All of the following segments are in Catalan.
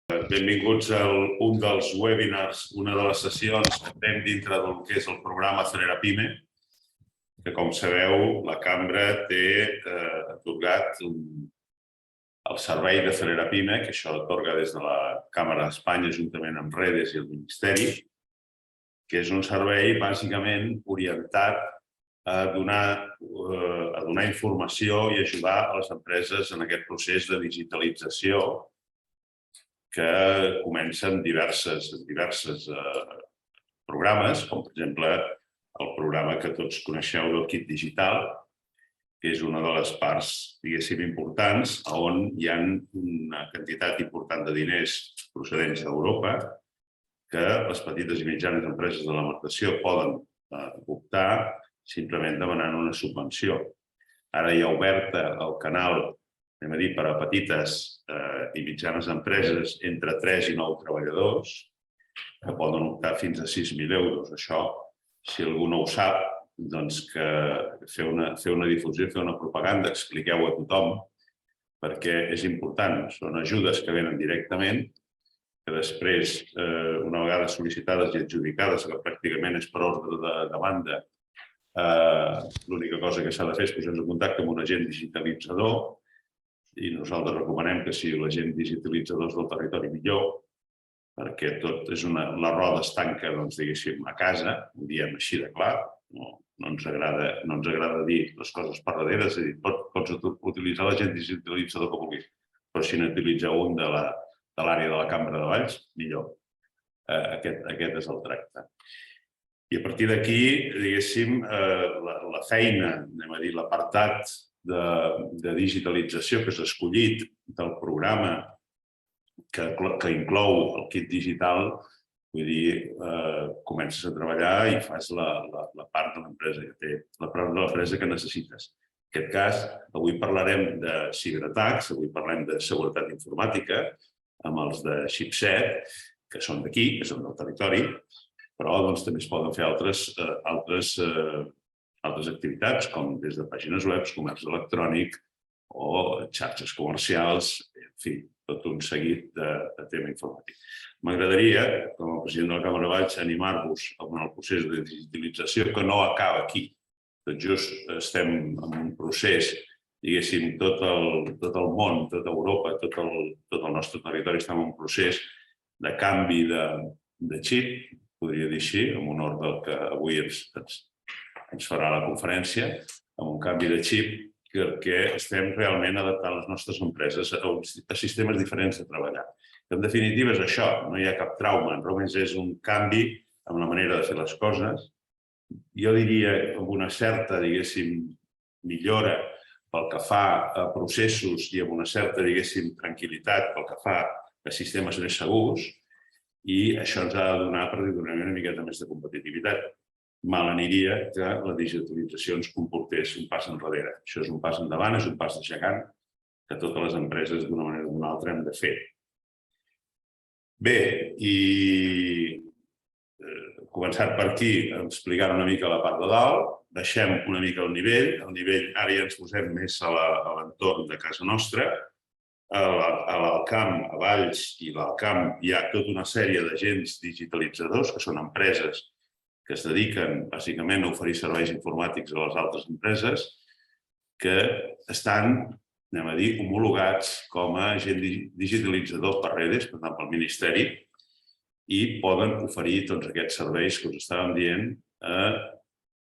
Benvinguts a un dels webinars, una de les sessions que fem dintre del que és el programa Acelerapime, que, com sabeu, la Cambra té atorgat el servei d'Acelerapime, que això atorga des de la Càmera d'Espanya, juntament amb Redes i el Ministeri, que és un servei bàsicament orientat a donar informació i ajudar a les empreses en aquest procés de digitalització que comença amb diversos programes, com per exemple el programa que tots coneixeu del kit digital, que és una de les parts, diguéssim, importants, on hi ha una quantitat important de diners procedents d'Europa que les petites i mitjanes empreses de l'alimentació poden optar simplement demanant una subvenció. Ara hi ha oberta el canal, anem a dir, per a petites i mitjanes empreses entre 3 i 9 treballadors, que poden optar fins a 6.000 euros. Això, si algú no ho sap, doncs que fer una difusió, fer una propaganda, expliqueu a tothom, perquè és important. Són ajudes que venen directament, que després, una vegada sol·licitades i adjudicades, que pràcticament és per ordre de demanda, l'única cosa que s'ha de fer és posar-se en contacte amb un agent digitalitzador, i nosaltres recomanem que si la gent digitalitzadors del territori millor, perquè tot és la roda es tanca, doncs, diguéssim, a casa, ho diem així de clar, no ens agrada dir les coses per darrere, és a dir, pots utilitzar l'agent digitalitzador que vulguis, però si n'utilitzeu un de l'àrea de la Cambra de Valls, millor. Aquest és el tracte. I a partir d'aquí, diguéssim, la feina, anem a dir, l'apartat de digitalització que s'ha escollit del programa que inclou el kit digital, vull dir, comences a treballar i fas la part de l'empresa que té, la part de l'empresa que necessites. En aquest cas, avui parlarem de ciberatacs, avui parlem de seguretat informàtica, amb els de Xipset, que són d'aquí, que són del territori, però també es poden fer altres activitats, com des de pàgines web, comerç electrònic o xarxes comercials, en fi, tot un seguit de tema informàtic. M'agradaria, com a president de la Càmera de Valls, animar-vos en el procés de digitalització que no acaba aquí. Tot just estem en un procés, diguéssim, tot el món, tota Europa, tot el nostre territori està en un procés de canvi de xip, podria dir així, en honor del que avui ens farà la conferència, amb un canvi de xip, perquè estem realment adaptant les nostres empreses a sistemes diferents de treballar. En definitiva és això, no hi ha cap trauma, només és un canvi en la manera de fer les coses. Jo diria amb una certa, diguéssim, millora pel que fa a processos i amb una certa, diguéssim, tranquil·litat pel que fa a sistemes més segurs, i això ens ha de donar, per dir-ho una miqueta més de competitivitat. Mal aniria que la digitalització ens comportés un pas enrere. Això és un pas endavant, és un pas de gegant que totes les empreses d'una manera o d'una altra hem de fer. Bé, i començant per aquí, explicant una mica la part de dalt, deixem una mica el nivell, ara ja ens posem més a l'entorn de casa nostra. A l'Alt Camp, a Valls i l'Alt Camp hi ha tota una sèrie d'agents digitalitzadors, que són empreses que es dediquen bàsicament a oferir serveis informàtics a les altres empreses, que estan, anem a dir, homologats com a agent digitalitzador per Redes, per tant, pel Ministeri, i poden oferir tots aquests serveis que us estàvem dient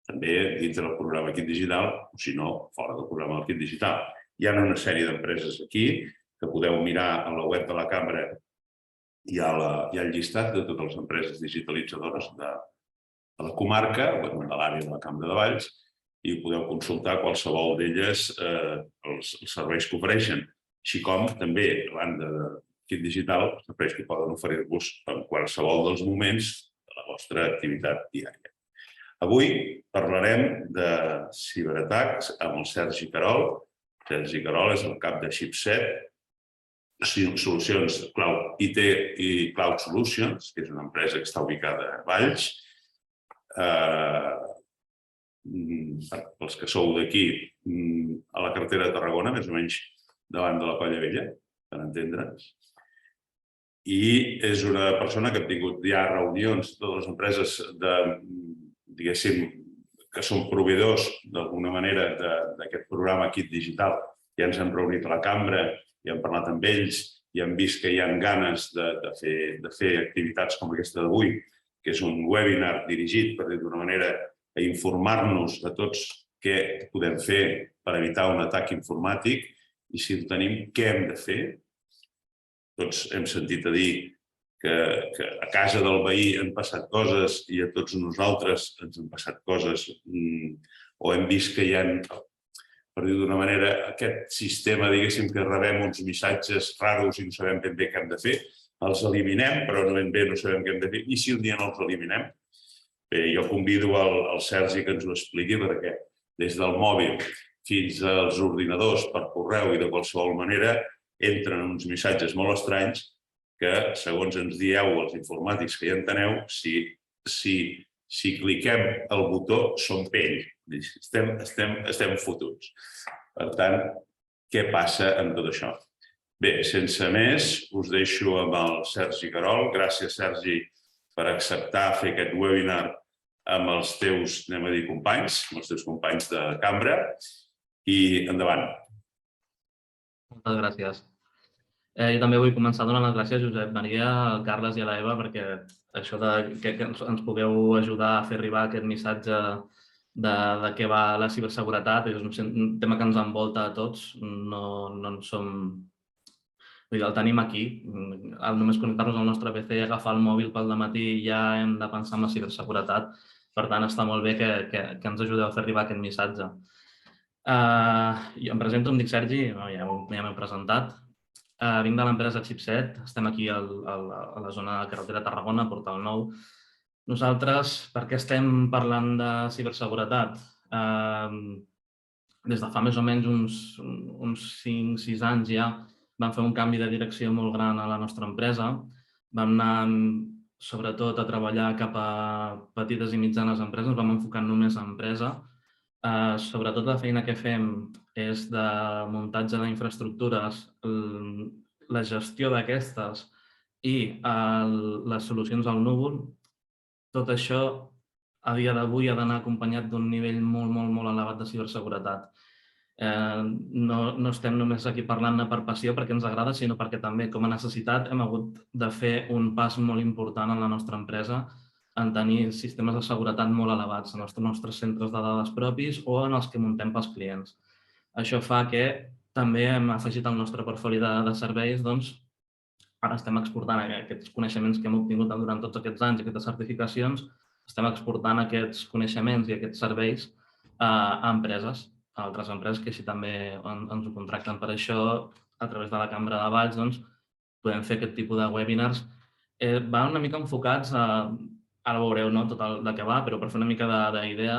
també dintre del programa Kit Digital, o si no, fora del programa del Kit Digital. Hi ha una sèrie d'empreses aquí que podeu mirar a la web de la Cambra, hi ha el llistat de totes les empreses digitalitzadores de la comarca, de l'àrea de la Cambra de Valls, i podeu consultar qualsevol d'elles els serveis que ofereixen, així com també, a banda de Kit Digital, serveis que poden oferir-vos en qualsevol dels moments de la vostra activitat diària. Avui parlarem de ciberatacs amb el Sergi Querol. Sergi Querol és el cap de Xipset, Solucions Cloud IT i Cloud Solutions, que és una empresa que està ubicada a Valls. Pels que sou d'aquí, a la carretera de Tarragona, més o menys davant de la Colla Vella, per entendre'ns. i és una persona que ha tingut ja reunions de les empreses diguéssim, que són proveïdors d'alguna manera d'aquest programa Kit Digital. Ja ens hem reunit a la cambra, ja hem parlat amb ells, i hem vist que hi ha ganes de fer activitats com aquesta d'avui, que és un webinar dirigit, per dir d'una manera, a informar-nos de tots què podem fer per evitar un atac informàtic i si el tenim, què hem de fer. Tots hem sentit a dir que a casa del veí han passat coses i a tots nosaltres ens han passat coses o hem vist que hi ha, per dir d'una manera, aquest sistema, diguéssim, que rebem uns missatges raros i no sabem ben bé què hem de fer, els eliminem, però ben bé no sabem què hem de fer. I si un dia no els eliminem? Bé, jo convido el Sergi que ens ho expliqui, perquè des del mòbil fins als ordinadors, per correu i de qualsevol manera, entren uns missatges molt estranys que, segons ens dieu els informàtics que ja enteneu, si cliquem el botó, som pell. Estem fotuts. Per tant, què passa amb tot això? Bé, sense més, us deixo amb el Sergi Querol. Gràcies, Sergi, per acceptar fer aquest webinar amb els teus, anem a dir, companys, amb els teus companys de cambra. I endavant. Moltes gràcies. Jo també vull començar donant les gràcies a Josep Maria, al Carles i a l'Eva perquè això que ens pugueu ajudar a fer arribar aquest missatge de què va la ciberseguretat. És un tema que ens envolta a tots. No en som... El tenim aquí. Només connectar-nos al nostre PC i agafar el mòbil pel dematí ja hem de pensar en la ciberseguretat. Per tant, està molt bé que ens ajudeu a fer arribar aquest missatge. Jo em presento, em dic Sergi, ja m'he presentat. Vinc de l'empresa Chipset, estem aquí a la zona de carretera Tarragona, Portal Nou. Nosaltres, per què estem parlant de ciberseguretat? Des de fa més o menys uns 5-6 anys ja vam fer un canvi de direcció molt gran a la nostra empresa. Vam anar sobretot a treballar cap a petites i mitjanes empreses, vam enfocar només a empresa. Sobretot la feina que fem és de muntatge d'infraestructures, la gestió d'aquestes i les solucions al núvol. Tot això a dia d'avui ha d'anar acompanyat d'un nivell molt elevat de ciberseguretat. No estem només aquí parlant-ne per passió perquè ens agrada, sinó perquè també com a necessitat hem hagut de fer un pas molt important en la nostra empresa en tenir sistemes de seguretat molt elevats en els nostres centres de dades propis o en els que muntem pels clients. Això fa que també hem afegit al nostre portfoli de serveis, doncs, ara estem exportant aquests coneixements que hem obtingut durant tots aquests anys, aquestes certificacions, estem exportant aquests coneixements i aquests serveis a empreses, a altres empreses que així també ens ho contracten. Per això, a través de la Cambra de Valls, doncs, podem fer aquest tipus de webinars. Van una mica enfocats a... Ara veureu tot el que va, però per fer una mica d'idea,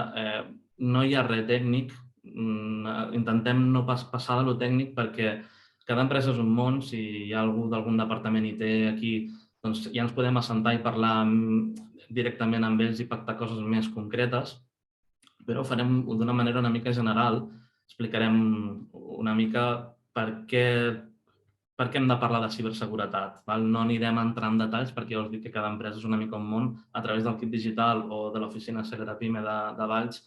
no hi ha res tècnic. Intentem no passar de lo tècnic perquè cada empresa és un món. Si hi ha algú d'algun departament IT aquí, doncs ja ens podem assentar i parlar directament amb ells i pactar coses més concretes, però ho farem d'una manera una mica general. Explicarem una mica per què hem de parlar de ciberseguretat. No anirem a entrar en detalls perquè ja us dic que cada empresa és una mica un món. A través del Kit Digital o de l'oficina Segrapime de Valls,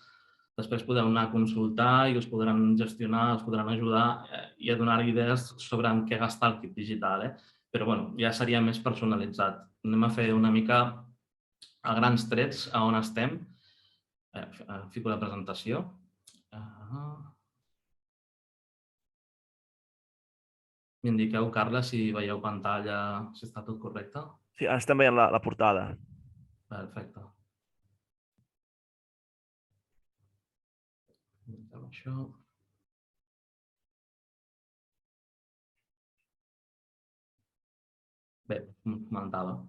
després podeu anar a consultar i us podran gestionar, us podran ajudar i a donar idees sobre en què gastar el Kit Digital. Però ja seria més personalitzat. Anem a fer una mica a grans trets a on estem. Fico la presentació. M'indiqueu, Carles, si veieu pantalla, si està tot correcte. Sí, ara estem veient la portada. Perfecte. Això. Bé, comentava.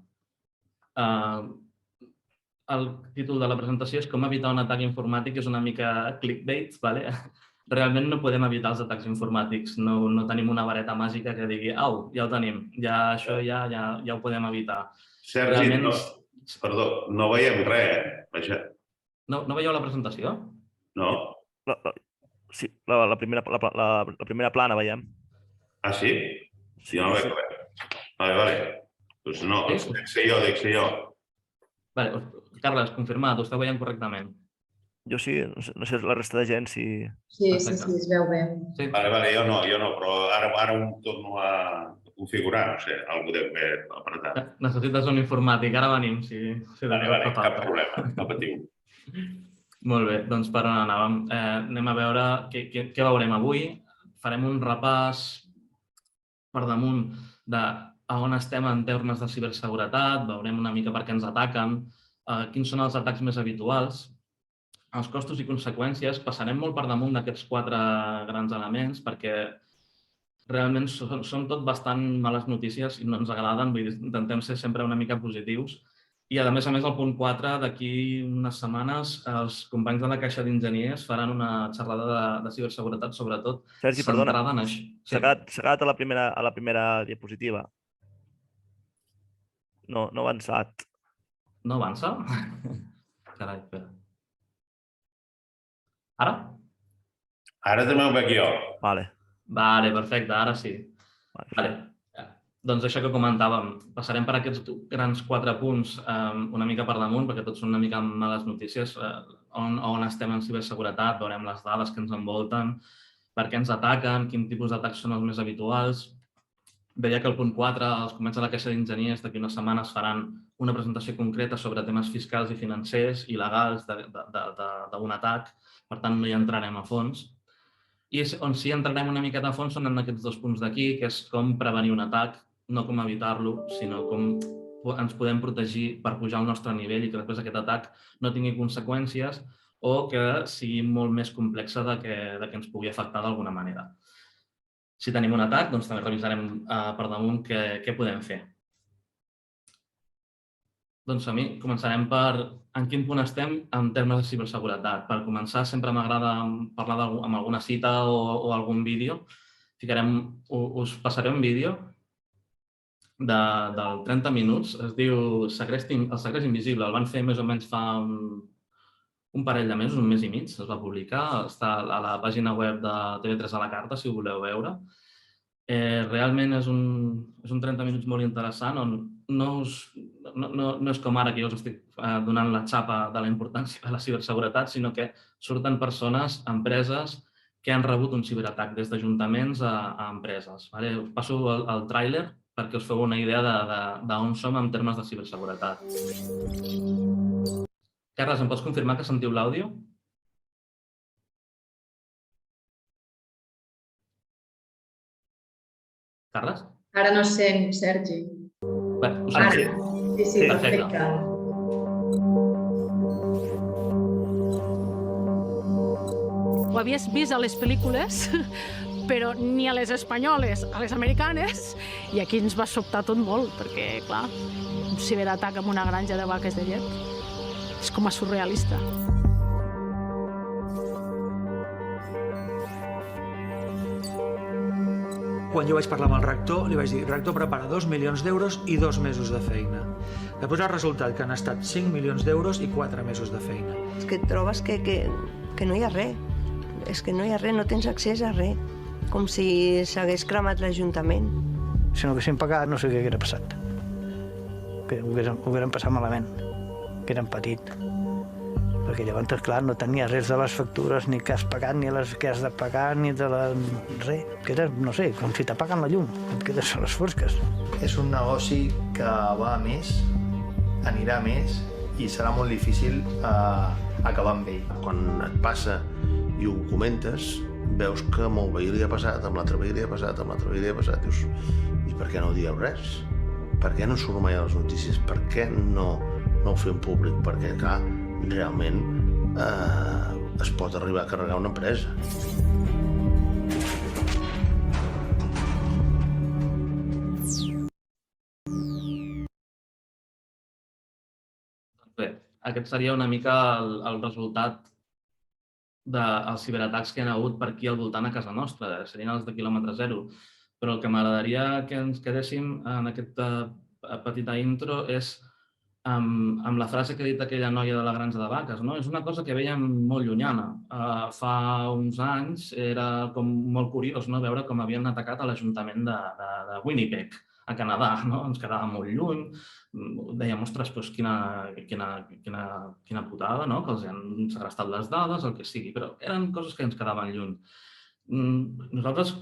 El títol de la presentació és com evitar un atac informàtic, és una mica clickbait, ¿vale? Realment no podem evitar els atacs informàtics, no tenim una vareta màgica que digui au, ja ho tenim, això ja ho podem evitar. Sergi, perdó, no veiem res, vaja. No veieu la presentació? No. Sí, la primera plana veiem. Ah, sí? Sí, no veig res. Vale. Doncs no, dec ser jo. Vale, Carles, confirmat, ho esteu veient correctament? Jo sí, no sé la resta de gent si... Sí, Perfecte. es veu bé. Sí. Vale, jo no, però ara ho torno a configurar, no sé, algú deu haver apretat. Necessites un informàtic, ara venim, si Vale, cap problema, no patiu. Molt bé, doncs per on anàvem? Anem a veure què veurem avui. Farem un repàs per damunt de a on estem en termes de ciberseguretat, veurem una mica per què ens ataquen, quins són els atacs més habituals, els costos i conseqüències. Passarem molt per damunt d'aquests 4 grans elements perquè realment són tot bastant males notícies i no ens agraden, vull dir, intentem ser sempre una mica positius. I a més, el punt 4, d'aquí unes setmanes, els companys de la Caixa d'Enginyers faran una xerrada de ciberseguretat, sobretot Sergi, perdona, centrada en això. s'ha quedat a la primera diapositiva. No ha avançat. No avança? Carai, espera. Ara? Ara també ho veig jo. Vale, perfecte, ara sí. Vale. Doncs això que comentàvem, passarem per aquests grans 4 punts una mica per damunt, perquè tots són una mica males notícies, on estem en ciberseguretat, veurem les dades que ens envolten, per què ens ataquen, quin tipus d'atacs són els més habituals. Deia que al punt 4 els companys de la Caixa d'Enginyers d'aquí unes setmanes faran una presentació concreta sobre temes fiscals i financers i legals d'un atac, per tant no hi entrarem a fons. I on sí entrarem una miqueta a fons són en aquests 2 punts d'aquí, que és com prevenir un atac, no com evitar-lo, sinó com ens podem protegir per pujar al nostre nivell i que després aquest atac no tingui conseqüències o que sigui molt més complexa de que ens pugui afectar d'alguna manera. Si tenim un atac, doncs també revisarem per damunt què podem fer. Doncs començarem per en quin punt estem en termes de ciberseguretat. Per començar, sempre m'agrada parlar amb alguna cita o algun vídeo. Us passaré un vídeo de 30 minuts. Es diu El segrest invisible. El van fer més o menys fa un parell de mesos, un mes i mig, es va publicar. Està a la pàgina web de TV3 a la carta, si ho voleu veure. Realment és un 30 minuts molt interessant on no és com ara que jo us estic donant la xapa de la importància de la ciberseguretat, sinó que surten persones, empreses, que han rebut un ciberatac des d'ajuntaments a empreses. Us passo el tràiler perquè us feu una idea d'on som en termes de ciberseguretat. Carles, em pots confirmar que sentiu l'àudio? Carles? Ara no sent, Sergi. Ara sí. Sí, perfecte. Ho havies vist a les pel·lícules, però ni a les espanyoles, a les americanes, i aquí ens va sobtar tot molt, perquè, clar, un ciberatac amb una granja de vaques de llet és com a surrealista. Quan jo vaig parlar amb el rector, li vaig dir: rector, prepara 2 milions d'euros i 2 mesos de feina. Després ha resultat que han estat 5 milions d'euros i 4 mesos de feina. És que et trobes que no hi ha res. És que no hi ha res, no tens accés a res. Com si s'hagués cremat l'Ajuntament. Si no haguéssim pagat, no sé què hauria passat. Que ho haguérem passat malament, que érem petits. Perquè llavors, clar, no tenia res de les factures, ni que has pagat, ni les que has de pagar, ni de res. Que era, no sé, com si t'apaguen la llum, et quedes a les fosques. És un negoci que va a més, anirà a més, i serà molt difícil acabar amb ell. Quan et passa i ho comentes, veus que amb el veí li ha passat, amb l'altre veí li ha passat, amb l'altre veí li ha passat. Dius, i per què no dieu res? Per què no surt mai a les notícies? Per què no ho fem públic? Perquè, clar, realment es pot arribar a carregar una empresa. Bé, aquest seria una mica el resultat dels ciberatacs que hi ha hagut per aquí al voltant a casa nostra. Serien els de quilòmetre zero. Però el que m'agradaria que ens quedéssim en aquesta petita intro és amb la frase que ha dit aquella noia de la granja de vaques. És una cosa que veiem molt llunyana. Fa uns anys era com molt curiós veure com havien atacat a l'Ajuntament de Winnipeg, a Canadà, no? Ens quedava molt lluny, dèiem, ostres, doncs quina putada, no? Que els han segrestat les dades, el que sigui, però eren coses que ens quedaven lluny. Nosaltres,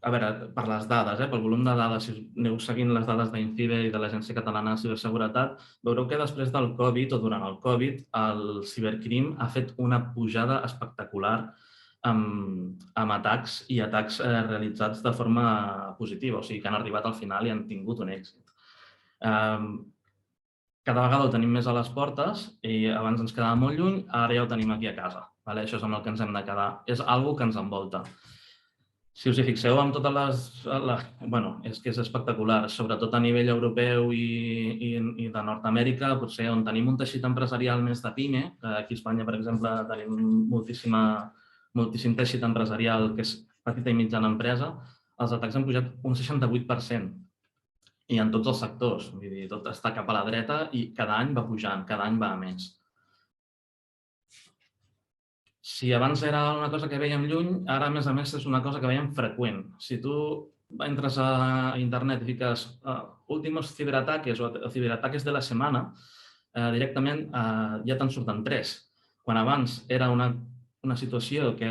a veure, per les dades, pel volum de dades, si aneu seguint les dades d'Incibe i de l'Agència Catalana de Ciberseguretat, veureu que després del Covid o durant el Covid el cibercrim ha fet una pujada espectacular amb atacs i atacs realitzats de forma positiva, o sigui que han arribat al final i han tingut un èxit. Cada vegada el tenim més a les portes i abans ens quedava molt lluny, ara ja ho tenim aquí a casa. Això és amb el que ens hem de quedar. És una cosa que ens envolta. Si us hi fixeu amb totes les... Bueno, és que és espectacular, sobretot a nivell europeu i de Nord-Amèrica, potser on tenim un teixit empresarial més de PIME, que aquí a Espanya, per exemple, tenim moltíssim teixit empresarial que és petita i mitjana empresa, els atacs han pujat un 68%. I en tots els sectors, vull dir, tot està cap a la dreta i cada any va pujant, cada any va a més. Si abans era una cosa que veiem lluny, ara, a més, és una cosa que veiem freqüent. Si tu entres a internet i fiques últimos ciberataques o ciberataques de la setmana, directament ja te'n surten 3. Quan abans era una situació que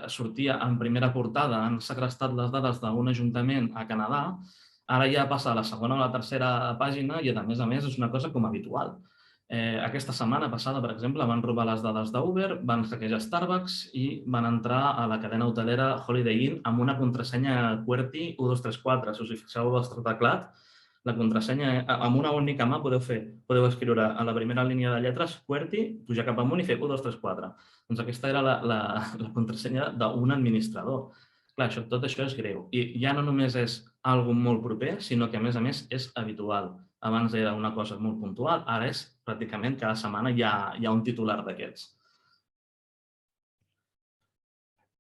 sortia en primera portada, han segrestat les dades d'un ajuntament a Canadà, ara ja passa a la segona o la tercera pàgina i, a més, és una cosa com habitual. Aquesta setmana passada, per exemple, van robar les dades d'Uber, van hackejar Starbucks i van entrar a la cadena hotelera Holiday Inn amb una contrasenya QWERTY 1234. Si us hi fixeu al vostre teclat, la contrasenya, amb una única mà podeu escriure a la primera línia de lletres QWERTY, pujar cap amunt i fer 1234. Doncs aquesta era la contrasenya d'un administrador. Clar, tot això és greu. I ja no només és una cosa molt proper, sinó que, a més, és habitual. Abans era una cosa molt puntual, ara és pràcticament cada setmana hi ha un titular d'aquests.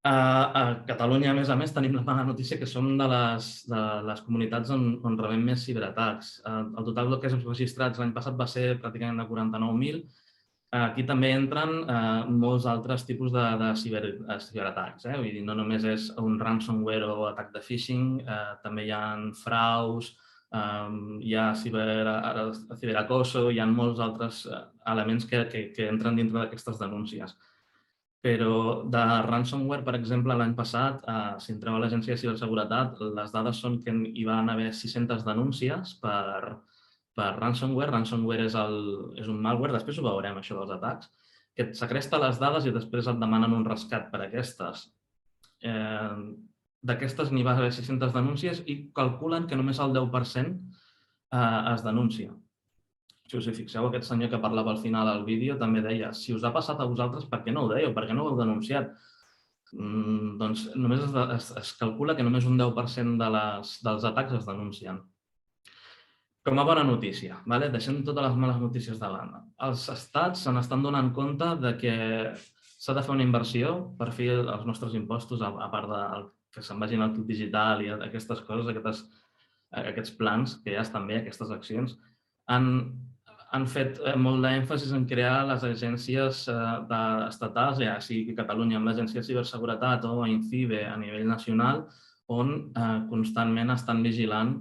A Catalunya, a més, tenim la mala notícia que som de les comunitats on rebem més ciberatacs. El total de casos registrats l'any passat va ser pràcticament de 49.000. Aquí també entren molts altres tipus de ciberatacs. Vull dir, no només és un ransomware o atac de phishing, també hi ha fraus, hi ha ciberacoso, hi ha molts altres elements que entren dintre d'aquestes denúncies. Però de ransomware, per exemple, l'any passat, si entreu a l'Agència de Ciberseguretat, les dades són que hi van haver 600 denúncies per ransomware. Ransomware és un malware, després ho veurem, això dels atacs, que et segresta les dades i després et demanen un rescat per aquestes. D'aquestes n'hi va haver 600 denúncies i calculen que només el 10% es denuncia. Si us hi fixeu, aquest senyor que parlava al final del vídeo també deia, si us ha passat a vosaltres, per què no ho dèieu? Per què no ho heu denunciat? Doncs només es calcula que només un 10% dels atacs es denuncien. Com a bona notícia, deixem totes les males notícies de banda. Els estats se n'estan donant compte que s'ha de fer una inversió per fer els nostres impostos, a part del que se'n vagin al club digital i aquestes coses, aquests plans que ja estan bé, aquestes accions, han fet molt d'èmfasis en crear les agències estatals, ja sigui Catalunya amb l'Agència de Ciberseguretat o Incibe a nivell nacional, on constantment estan vigilant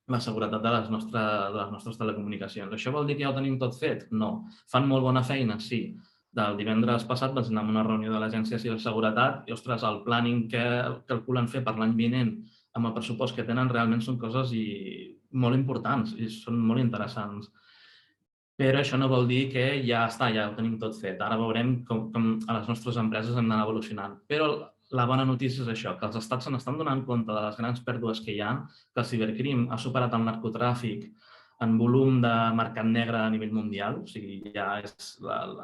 la seguretat de les nostres telecomunicacions. Això vol dir que ja ho tenim tot fet? No. Fan molt bona feina? Sí. Del divendres passat vaig anar a una reunió de l'Agència de Ciberseguretat i, ostres, el planning que calculen fer per l'any vinent amb el pressupost que tenen realment són coses molt importants i són molt interessants. Però això no vol dir que ja està, ja ho tenim tot fet. Ara veurem com a les nostres empreses hem d'anar evolucionant. Però la bona notícia és això, que els estats se n'estan donant compte de les grans pèrdues que hi ha, que el cibercrim ha superat el narcotràfic en volum de mercat negre a nivell mundial, o sigui, ja és la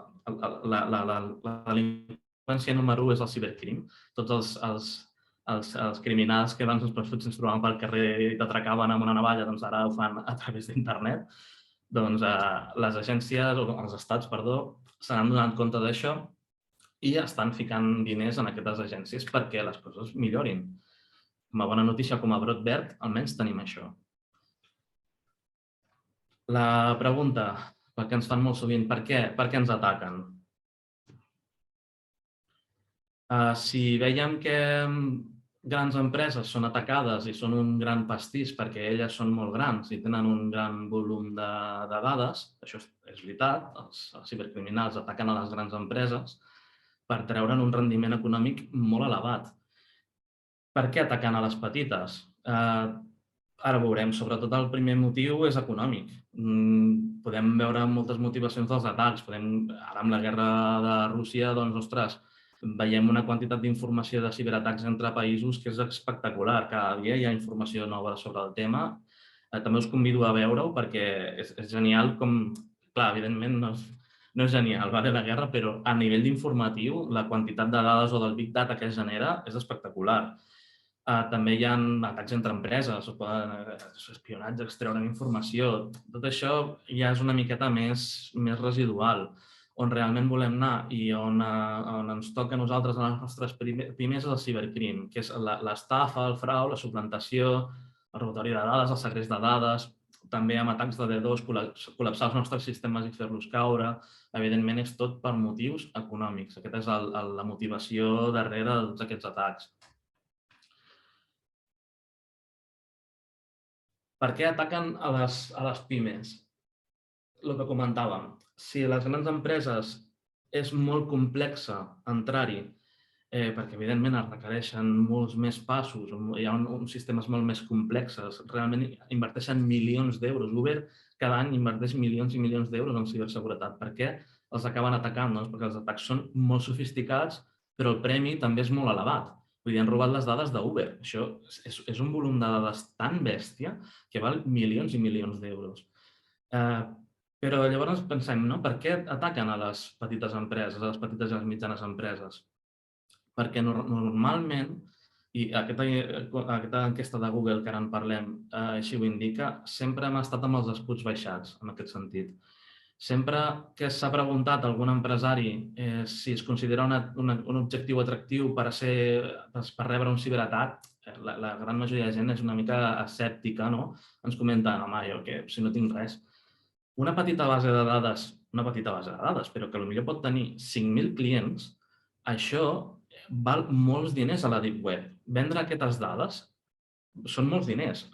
delinqüència número 1 és el cibercrim. Tots els criminals que abans ens trobaven pel carrer i t'atracaven amb una navalla, doncs ara ho fan a través d'internet. Doncs les agències, o els estats, perdó, se n'han donat compte d'això i estan ficant diners en aquestes agències perquè les coses millorin. Com a bona notícia, com a brot verd, almenys tenim això. La pregunta que ens fan molt sovint, per què ens ataquen? Si veiem que grans empreses són atacades i són un gran pastís perquè elles són molt grans i tenen un gran volum de dades, això és veritat, els cibercriminals ataquen a les grans empreses per treure'n un rendiment econòmic molt elevat. Per què ataquen a les petites? Ara veurem, sobretot el primer motiu és econòmic. Podem veure moltes motivacions dels atacs. Ara amb la guerra de Rússia, doncs, ostres, veiem una quantitat d'informació de ciberatacs entre països que és espectacular. Cada dia hi ha informació nova sobre el tema. També us convido a veure-ho perquè és genial com... Clar, evidentment no és genial, la guerra, però a nivell d'informatiu la quantitat de dades o del Big Data que es genera és espectacular. També hi ha atacs entre empreses, espionatge, extreure informació. Tot això ja és una miqueta més residual. On realment volem anar i on ens toca a nosaltres, a les nostres pimes, és el cibercrim, que és l'estafa, el frau, la suplantació, el robatori de dades, el segrest de dades, també amb atacs de DDoS, col·lapsar els nostres sistemes i fer-los caure. Evidentment, és tot per motius econòmics. Aquesta és la motivació darrere de tots aquests atacs. Per què ataquen a les pimes? El que comentàvem, si a les grans empreses és molt complexa entrar-hi, perquè evidentment es requereixen molts més passos, hi ha uns sistemes molt més complexes, realment inverteixen milions d'euros. Uber cada any inverteix milions i milions d'euros en ciberseguretat. Per què els acaben atacant? Doncs perquè els atacs són molt sofisticats, però el premi també és molt elevat. Vull dir, han robat les dades d'Uber. Això és un volum de dades tan bèstia que val milions i milions d'euros. Però llavors pensem, per què ataquen a les petites empreses, a les petites i les mitjanes empreses? Perquè normalment, i aquesta enquesta de Google que ara en parlem així ho indica, sempre hem estat amb els escuts baixats, en aquest sentit. Sempre que s'ha preguntat a algun empresari si es considera un objectiu atractiu per rebre un ciberatac, la gran majoria de gent és una mica escèptica, no? Ens comenten, home, jo que si no tinc res. Una petita base de dades, però que potser pot tenir 5.000 clients, això val molts diners a la Deep Web. Vendre aquestes dades són molts diners.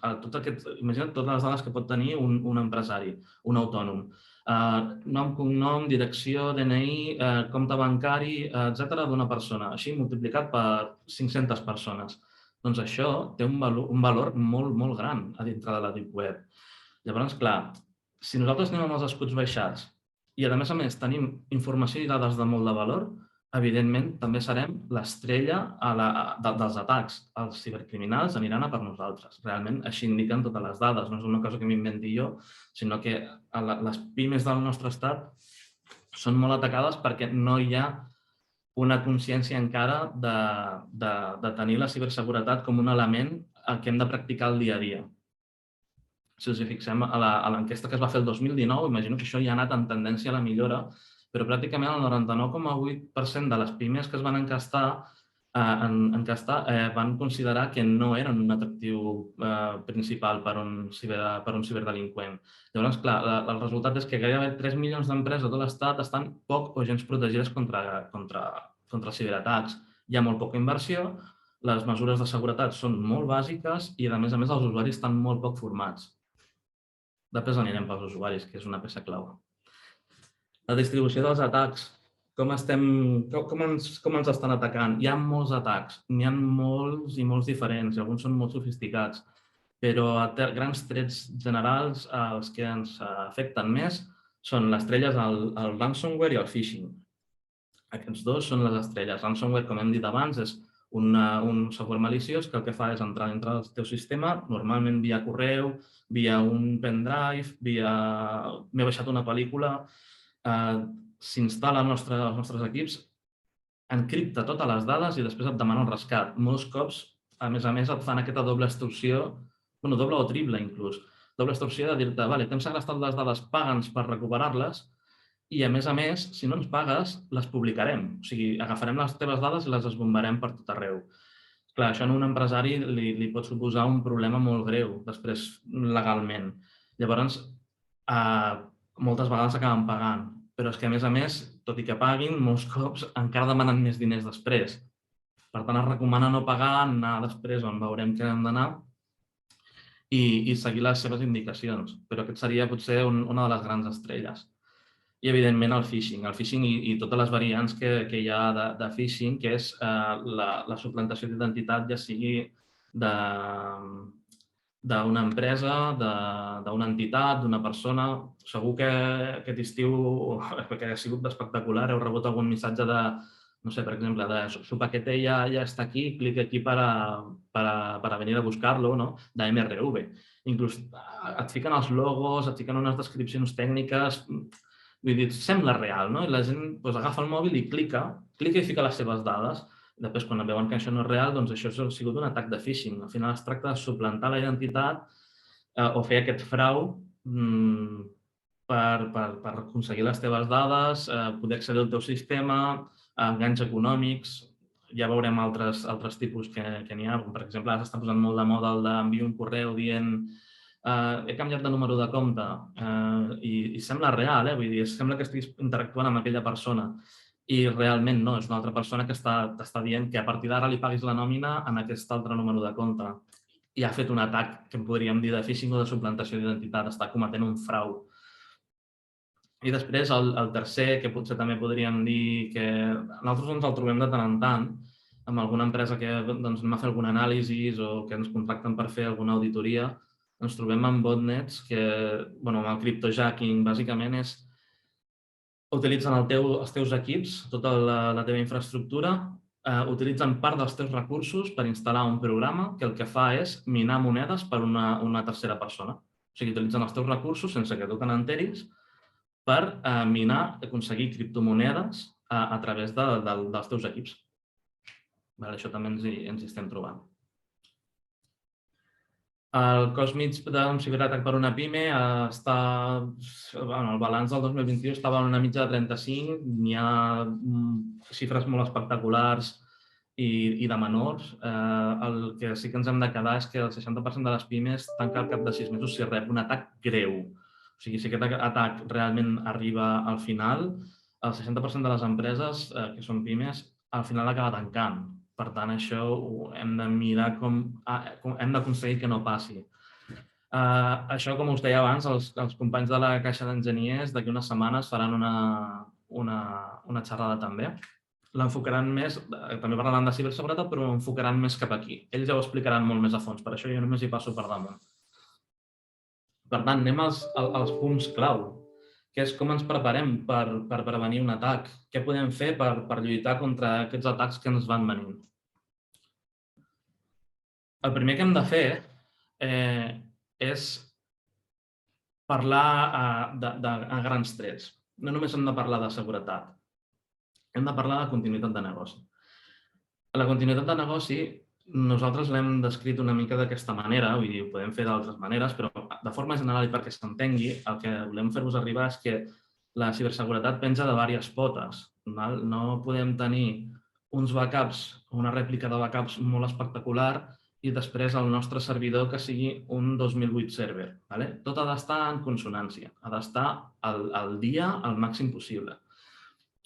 Imagina't totes les dades que pot tenir un empresari, un autònom. Nom, cognom, direcció, DNI, compte bancari, etc. d'una persona. Així multiplicat per 500 persones. Doncs això té un valor molt, molt gran a dintre de la Deep Web. Llavors, clar, si nosaltres anem amb els escuts baixats i, a més, tenim informació i dades de molt de valor, evidentment, també serem l'estrella dels atacs. Els cibercriminals aniran a per nosaltres. Realment, així indiquen totes les dades. No és una cosa que m'inventi jo, sinó que les pimes del nostre estat són molt atacades perquè no hi ha una consciència encara de tenir la ciberseguretat com un element que hem de practicar el dia a dia. Si us hi fixem, a l'enquesta que es va fer el 2019, imagino que això ja ha anat en tendència a la millora, però pràcticament el 99,8% de les pimes que es van enquestar van considerar que no eren un atractiu principal per un ciberdelinqüent. Llavors, clar, el resultat és que gairebé 3 milions d'empreses de tot l'Estat estan poc o gens protegides contra ciberatacs. Hi ha molt poca inversió, les mesures de seguretat són molt bàsiques i, a més, els usuaris estan molt poc formats. Després anirem pels usuaris, que és una peça clau. La distribució dels atacs, com ens estan atacant? Hi ha molts atacs, n'hi ha molts i molts diferents, i alguns són molt sofisticats, però a grans trets generals els que ens afecten més són les estrelles, el ransomware i el phishing. Aquests dos són les estrelles. Ransomware, com hem dit abans, és un software maliciós que el que fa és entrar dintre del teu sistema, normalment via correu, via un pendrive, m'he baixat una pel·lícula, s'instal·la als nostres equips, encripta totes les dades i després et demana el rescat. Molts cops, a més, et fan aquesta doble extorsió, doble o triple inclús, doble extorsió de dir-te, vale, t'hem segrestat les dades, paga'ns per recuperar-les i, a més, si no ens pagues, les publicarem. O sigui, agafarem les teves dades i les esbombarem per tot arreu. Clar, això a un empresari li pot suposar un problema molt greu, després, legalment. Llavors, moltes vegades acaben pagant, però és que, a més, tot i que paguin, molts cops encara demanen més diners després. Per tant, es recomana no pagar, anar després on veurem que hem d'anar i seguir les seves indicacions. Però aquest seria potser una de les grans estrelles. I, evidentment, el phishing i totes les variants que hi ha de phishing, que és la suplantació d'identitat, ja sigui d'una empresa, d'una entitat, d'una persona. Segur que aquest estiu, que ha sigut espectacular, heu rebut algun missatge de, no sé, per exemple, de su paquete ja està aquí, clic aquí para venir a buscar-lo, de MRV. Inclús et fiquen els logos, et fiquen unes descripcions tècniques. Vull dir, sembla real, no? I la gent agafa el mòbil i clica i fica les seves dades. Després, quan veuen que això no és real, doncs això ha sigut un atac de phishing. Al final es tracta de suplantar la identitat o fer aquest frau per aconseguir les teves dades, poder accedir al teu sistema, enganys econòmics. Ja veurem altres tipus que n'hi ha. Per exemple, ara s'està posant molt de moda el d'enviar un correu dient he canviat de número de compte i sembla real, vull dir, sembla que estiguis interactuant amb aquella persona i realment no, és una altra persona que t'està dient que a partir d'ara li paguis la nòmina en aquest altre número de compte i ha fet un atac que en podríem dir de phishing o de suplantació d'identitat, està cometent un frau. I després el tercer, que potser també podríem dir que nosaltres ens el trobem de tant en tant amb alguna empresa que anem a fer algun anàlisi o que ens contracten per fer alguna auditoria. Ens trobem amb botnets que, amb el cryptojacking, bàsicament és utilitzen els teus equips, tota la teva infraestructura, utilitzen part dels teus recursos per instal·lar un programa que el que fa és minar monedes per una tercera persona. O sigui, utilitzen els teus recursos sense que tu te n'enteris per minar, aconseguir criptomonedes a través dels teus equips. Això també ens hi estem trobant. El cost mig d'un ciberatac per una pime està... El balanç del 2021 estava en una mitja de 35, n'hi ha xifres molt espectaculars i de menors. El que sí que ens hem de quedar és que el 60% de les pimes tanca al cap de 6 mesos si rep un atac greu. O sigui, si aquest atac realment arriba al final, el 60% de les empreses que són pimes al final acaba tancant. Per tant, això hem de mirar com hem d'aconseguir que no passi. Això, com us deia abans, els companys de la Caixa d'Enginyers d'aquí unes setmanes faran una xerrada també. L'enfocaran més, també parlaran de ciberseguretat, però l'enfocaran més cap aquí. Ells ja ho explicaran molt més a fons, per això jo només hi passo per damunt. Per tant, anem als punts clau, que és com ens preparem per prevenir un atac. Què podem fer per lluitar contra aquests atacs que ens van venint? El primer que hem de fer és parlar a grans trets. No només hem de parlar de seguretat, hem de parlar de continuïtat de negoci. La continuïtat de negoci nosaltres l'hem descrit una mica d'aquesta manera, vull dir, ho podem fer d'altres maneres, però de forma general i perquè s'entengui, el que volem fer-vos arribar és que la ciberseguretat penja de diverses potes. No podem tenir uns backups, una rèplica de backups molt espectacular i després el nostre servidor que sigui un 2008 server. Tot ha d'estar en consonància, ha d'estar al dia al màxim possible.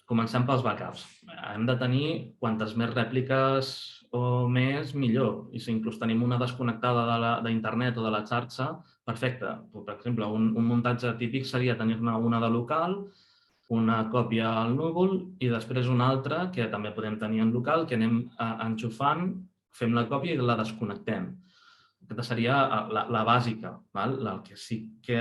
Comencem pels backups. Hem de tenir quantes més rèpliques o més, millor. I si inclús tenim una desconnectada d'internet o de la xarxa, perfecte. Per exemple, un muntatge típic seria tenir-ne una de local, una còpia al núvol i després una altra que també podem tenir en local, que anem enxufant, fem la còpia i la desconnectem. Aquesta seria la bàsica, el que sí que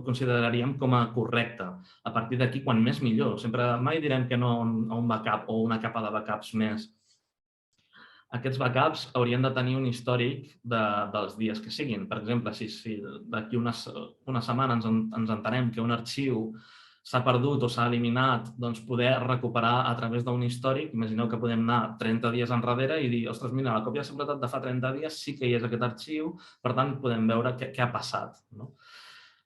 consideraríem com a correcte. A partir d'aquí, quan més millor. Mai direm que no a un backup o una capa de backups més. Aquests backups haurien de tenir un històric dels dies que siguin. Per exemple, si d'aquí una setmana ens entenem que un arxiu s'ha perdut o s'ha eliminat, doncs poder recuperar a través d'un històric. Imagineu que podem anar 30 dies enrere i dir, ostres, mira, la còpia de seguretat de fa 30 dies sí que hi és aquest arxiu, per tant, podem veure què ha passat.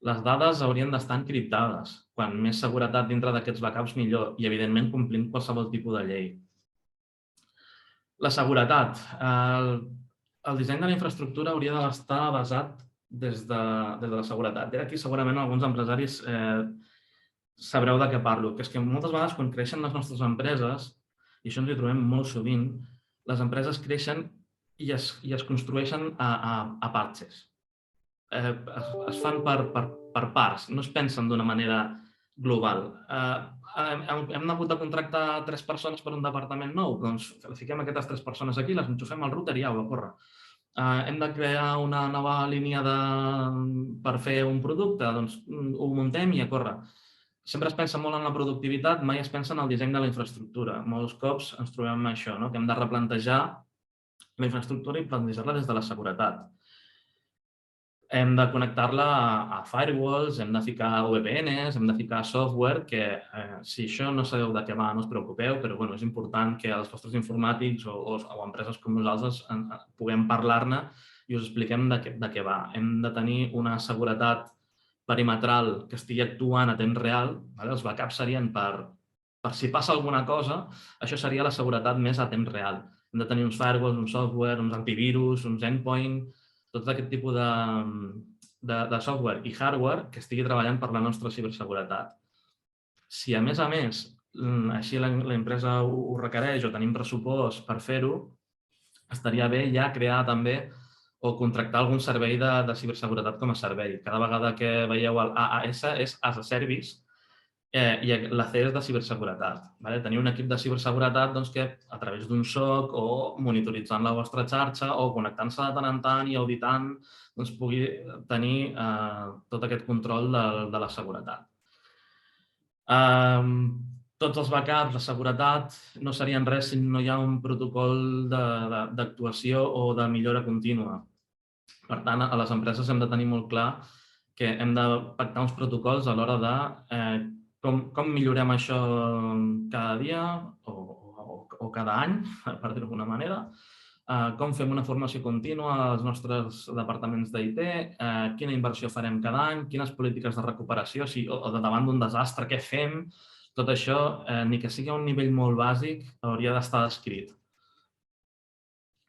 Les dades haurien d'estar encriptades. Quan més seguretat dintre d'aquests backups, millor. I, evidentment, complint qualsevol tipus de llei. La seguretat. El disseny de la infraestructura hauria d'estar basat des de la seguretat. I aquí segurament alguns empresaris sabreu de què parlo, que és que moltes vegades quan creixen les nostres empreses i això ens hi trobem molt sovint, les empreses creixen i es construeixen a parches. Es fan per parts, no es pensen d'una manera global. Hem hagut de contractar 3 persones per un departament nou, doncs fiquem aquestes 3 persones aquí, les enxufem al router i au, a córrer. Hem de crear una nova línia per fer un producte, doncs ho muntem i a córrer. Sempre es pensa molt en la productivitat, mai es pensa en el disseny de la infraestructura. Molts cops ens trobem amb això, que hem de replantejar la infraestructura i plantejar-la des de la seguretat. Hem de connectar-la a firewalls, hem de ficar VPNs, hem de ficar software, que si això no sabeu de què va, no us preocupeu, però és important que els vostres informàtics o empreses com nosaltres puguem parlar-ne i us expliquem de què va. Hem de tenir una seguretat perimetral que estigui actuant a temps real. Els backups serien per si passa alguna cosa, això seria la seguretat més a temps real. Hem de tenir uns firewalls, un software, uns antivirus, uns endpoint, tot aquest tipus de software i hardware que estigui treballant per la nostra ciberseguretat. Si a més, així la empresa ho requereix o tenim pressupost per fer-ho, estaria bé ja crear també o contractar algun servei de ciberseguretat com a servei. Cada vegada que veieu el AAS és as a service i la C és de ciberseguretat. Tenir un equip de ciberseguretat que a través d'un SOC o monitoritzant la vostra xarxa o connectant-se de tant en tant i auditant pugui tenir tot aquest control de la seguretat. Tots els backups, la seguretat, no serien res si no hi ha un protocol d'actuació o de millora contínua. Per tant, a les empreses hem de tenir molt clar que hem de pactar uns protocols a l'hora de com millorem això cada dia o cada any, per dir-ho d'alguna manera, com fem una formació contínua als nostres departaments d'IT, quina inversió farem cada any, quines polítiques de recuperació, o davant d'un desastre, què fem. Tot això, ni que sigui a un nivell molt bàsic, hauria d'estar descrit.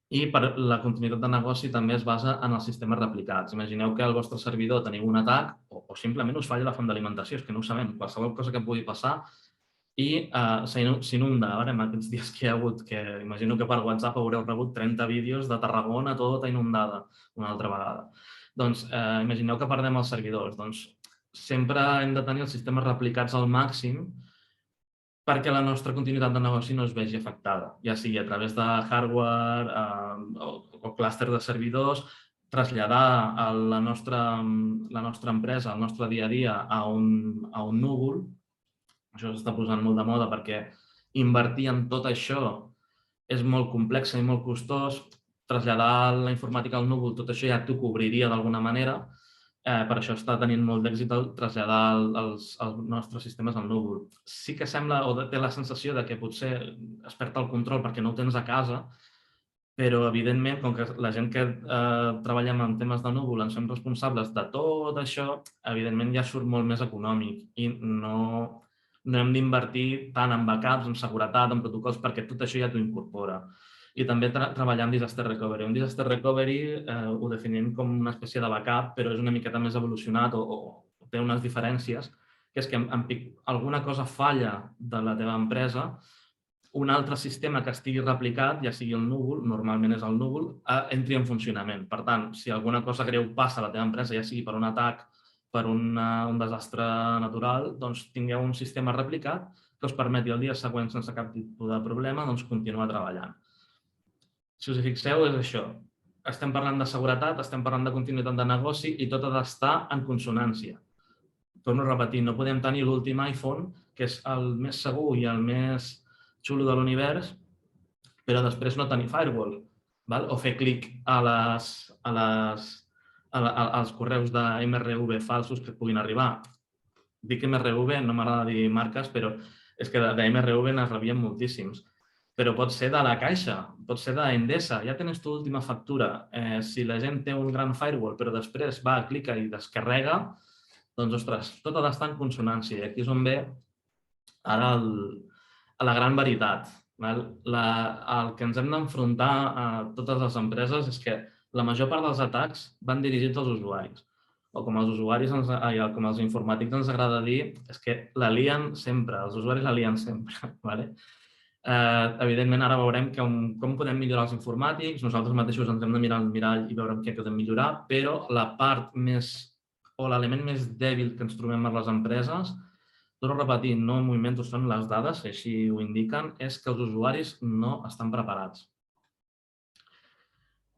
I la continuïtat de negoci també es basa en els sistemes replicats. Imagineu que al vostre servidor teniu un atac o simplement us falla la font d'alimentació, és que no ho sabem, qualsevol cosa que pugui passar i s'inunda. En aquests dies que hi ha hagut, que imagino que per WhatsApp haureu rebut 30 vídeos de Tarragona tota inundada una altra vegada. Doncs imagineu que perdem els servidors. Doncs sempre hem de tenir els sistemes replicats al màxim perquè la nostra continuïtat de negoci no es vegi afectada, ja sigui a través de hardware o clúster de servidors, traslladar la nostra empresa, el nostre dia a dia a un núvol. Això s'està posant molt de moda perquè invertir en tot això és molt complex i molt costós. Traslladar la informàtica al núvol, tot això ja t'ho cobriria d'alguna manera. Per això està tenint molt d'èxit traslladar els nostres sistemes al núvol. Sí que sembla o té la sensació que potser es perd el control perquè no ho tens a casa, però evidentment, com que la gent que treballem en temes de núvol ens som responsables de tot això, evidentment ja surt molt més econòmic i no hem d'invertir tant en backups, en seguretat, en protocols, perquè tot això ja t'ho incorpora. I també treballar en disaster recovery. Un disaster recovery ho definim com una espècie de backup, però és una miqueta més evolucionat o té unes diferències, que és que alguna cosa falla de la teva empresa, un altre sistema que estigui replicat, ja sigui el núvol, normalment és el núvol, entri en funcionament. Per tant, si alguna cosa greu passa a la teva empresa, ja sigui per un atac, per un desastre natural, doncs tingueu un sistema replicat que us permeti el dia següent, sense cap tipus de problema, continuar treballant. Si us hi fixeu, és això. Estem parlant de seguretat, estem parlant de continuïtat de negoci i tot ha d'estar en consonància. Torno a repetir, no podem tenir l'últim iPhone, que és el més segur i el més xulo de l'univers, però després no tenir firewall, o fer clic als correus de MRV falsos que et puguin arribar. Dic MRV, no m'agrada dir marques, però és que de MRV n'es rebien moltíssims. Però pot ser de la Caixa, pot ser d'Endesa, ja tens tu l'última factura. Si la gent té un gran firewall, però després va, clica i descarrega, doncs, ostres, tot ha d'estar en consonància. I aquí és on ve ara la gran veritat. El que ens hem d'enfrontar a totes les empreses és que la major part dels atacs van dirigits als usuaris. O com els usuaris, com els informàtics ens agrada dir, és que la lien sempre, els usuaris la lien sempre. Evidentment, ara veurem com podem millorar els informàtics, nosaltres mateixos ens hem de mirar al mirall i veure què podem millorar, però la part més o l'element més dèbil que ens trobem a les empreses, torno a repetir, no m'ho són les dades, així ho indiquen, és que els usuaris no estan preparats.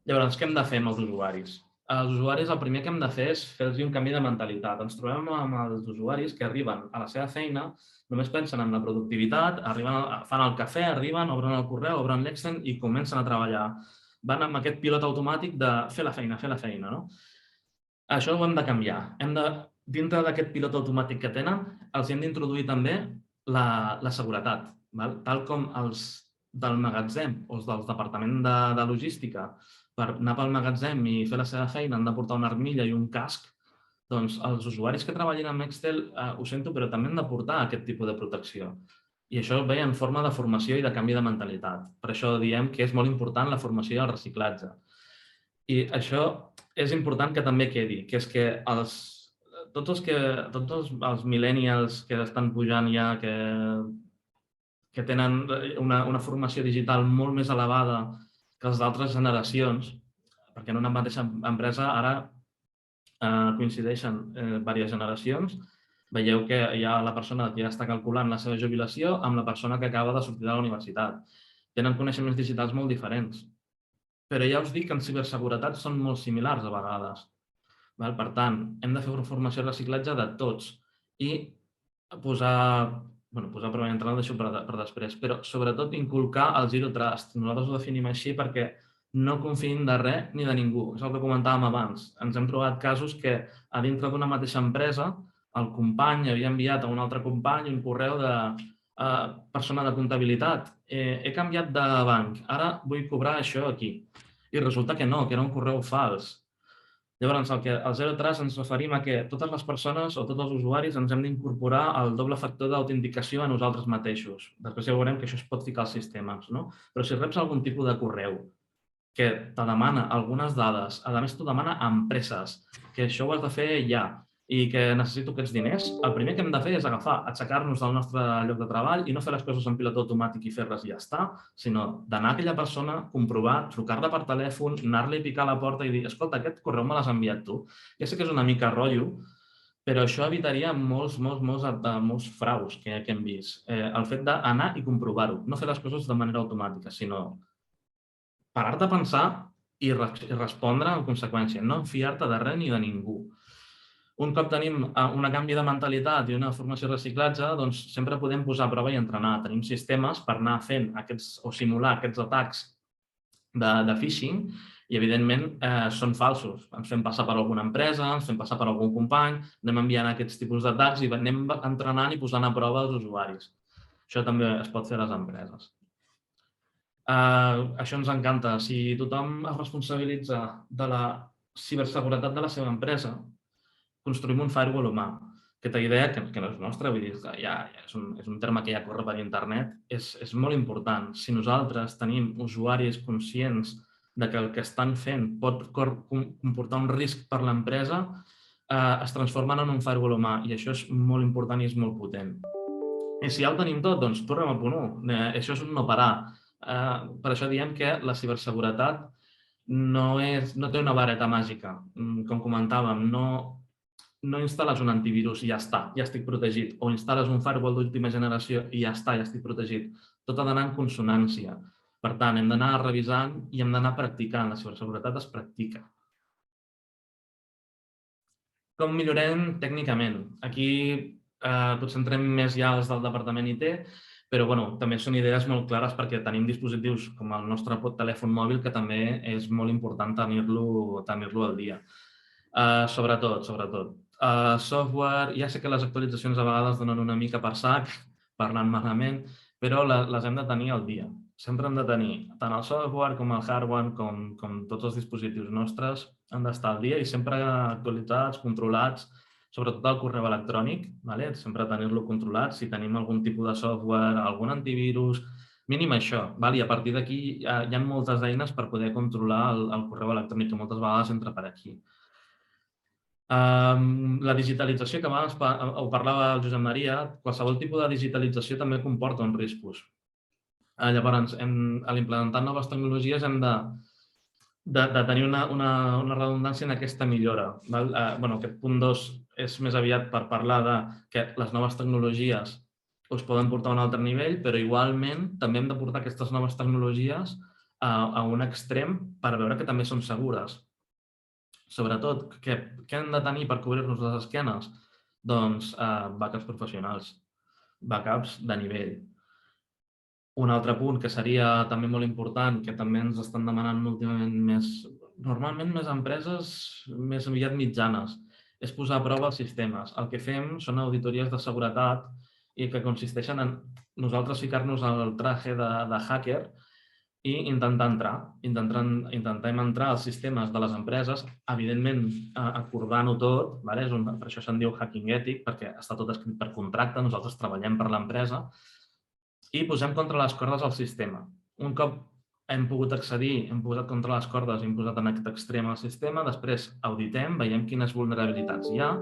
Llavors, què hem de fer amb els usuaris? Els usuaris, el primer que hem de fer és fer-los un canvi de mentalitat. Ens trobem amb els usuaris que arriben a la seva feina, només pensen en la productivitat, fan el cafè, arriben, obren el correu, obren l'Excel i comencen a treballar. Van amb aquest pilot automàtic de fer la feina, no? Això ho hem de canviar. Dintre d'aquest pilot automàtic que tenen, els hem d'introduir també la seguretat. Tal com els del magatzem o els del departament de logística per anar pel magatzem i fer la seva feina han de portar una armilla i un casc, doncs els usuaris que treballin amb Excel, ho sento, però també han de portar aquest tipus de protecció. I això ve en forma de formació i de canvi de mentalitat. Per això diem que és molt important la formació i el reciclatge. I això és important que també quedi, que és que tots els millennials que estan pujant ja, que tenen una formació digital molt més elevada que les d'altres generacions, perquè en una mateixa empresa ara coincideixen diverses generacions, veieu que hi ha la persona que ja està calculant la seva jubilació amb la persona que acaba de sortir de la universitat. Tenen coneixements digitals molt diferents. Però ja us dic que en ciberseguretat són molt similars a vegades. Per tant, hem de fer una formació i reciclatge de tots i posar prova d'entrada, deixo per després, però sobretot inculcar el Zero Trust. Nosaltres ho definim així perquè no confiïn de res ni de ningú. És el que comentàvem abans. Ens hem trobat casos que a dintre d'una mateixa empresa el company havia enviat a un altre company un correu de persona de comptabilitat. He canviat de banc, ara vull cobrar això aquí. I resulta que no, que era un correu fals. Llavors, al Zero Trust ens referim a que totes les persones o tots els usuaris ens hem d'incorporar el doble factor d'autenticació a nosaltres mateixos. Després ja veurem que això es pot ficar als sistemes, no? Però si reps algun tipus de correu que te demana algunes dades, a més t'ho demana a empreses, que això ho has de fer ja i que necessito aquests diners, el primer que hem de fer és agafar, aixecar-nos del nostre lloc de treball i no fer les coses en pilot automàtic i fer-les i ja està, sinó d'anar a aquella persona, comprovar, trucar-la per telèfon, anar-li a picar a la porta i dir escolta, aquest correu me l'has enviat tu. Ja sé que és una mica rotllo, però això evitaria molts fraus que hem vist. El fet d'anar i comprovar-ho, no fer les coses de manera automàtica, sinó parar-te a pensar i respondre en conseqüència, no fiar-te de res ni de ningú. Un cop tenim un canvi de mentalitat i una formació i reciclatge, doncs sempre podem posar a prova i entrenar. Tenim sistemes per anar fent o simular aquests atacs de phishing i, evidentment, són falsos. Ens fem passar per alguna empresa, ens fem passar per algun company, anem enviant aquests tipus d'atacs i anem entrenant i posant a prova els usuaris. Això també es pot fer a les empreses. Això ens encanta. Si tothom es responsabilitza de la ciberseguretat de la seva empresa, construïm un firewall humà. Aquesta idea, que no és nostra, vull dir, és un terme que ja corre per internet, és molt important. Si nosaltres tenim usuaris conscients que el que estan fent pot comportar un risc per l'empresa, es transformen en un firewall humà i això és molt important i és molt potent. I si ja ho tenim tot, doncs tornem al punt 1. Això és un no parar. Per això diem que la ciberseguretat no té una vareta màgica. Com comentàvem, no instal·les un antivirus i ja està, ja estic protegit. O instal·les un firewall d'última generació i ja està, ja estic protegit. Tot ha d'anar en consonància. Per tant, hem d'anar revisant i hem d'anar practicant. La ciberseguretat es practica. Com millorem tècnicament? Aquí potser entrem més ja als del departament IT, però també són idees molt clares perquè tenim dispositius com el nostre telèfon mòbil que també és molt important tenir-lo al dia. Sobretot. Software, ja sé que les actualitzacions a vegades donen una mica per sac, parlant malament, però les hem de tenir al dia. Sempre hem de tenir tant el software com el hardware, com tots els dispositius nostres, han d'estar al dia i sempre actualitzats, controlats, sobretot el correu electrònic, sempre tenir-lo controlat, si tenim algun tipus de software, algun antivirus, mínim això. I a partir d'aquí hi ha moltes eines per poder controlar el correu electrònic, que moltes vegades entra per aquí. La digitalització, que abans ho parlava el Josep Maria, qualsevol tipus de digitalització també comporta uns riscos. Llavors, a l'implementar noves tecnologies hem de tenir una redundància en aquesta millora. Aquest punt 2 és més aviat per parlar de que les noves tecnologies us poden portar a un altre nivell, però igualment també hem de portar aquestes noves tecnologies a un extrem per veure que també són segures. Sobretot, què hem de tenir per cobrir-nos les esquenes? Doncs backups professionals, backups de nivell. Un altre punt que seria també molt important, que també ens estan demanant últimament normalment més empreses més aviat mitjanes, és posar a prova els sistemes. El que fem són auditories de seguretat i que consisteixen en nosaltres ficar-nos al traje de hacker i intentar entrar als sistemes de les empreses, evidentment acordant-ho tot, per això se'n diu hacking ètic, perquè està tot escrit per contracte, nosaltres treballem per l'empresa, i posem contra les cordes el sistema. Un cop hem pogut accedir, hem posat contra les cordes i hem posat en aquest extrem el sistema, després auditem, veiem quines vulnerabilitats hi ha,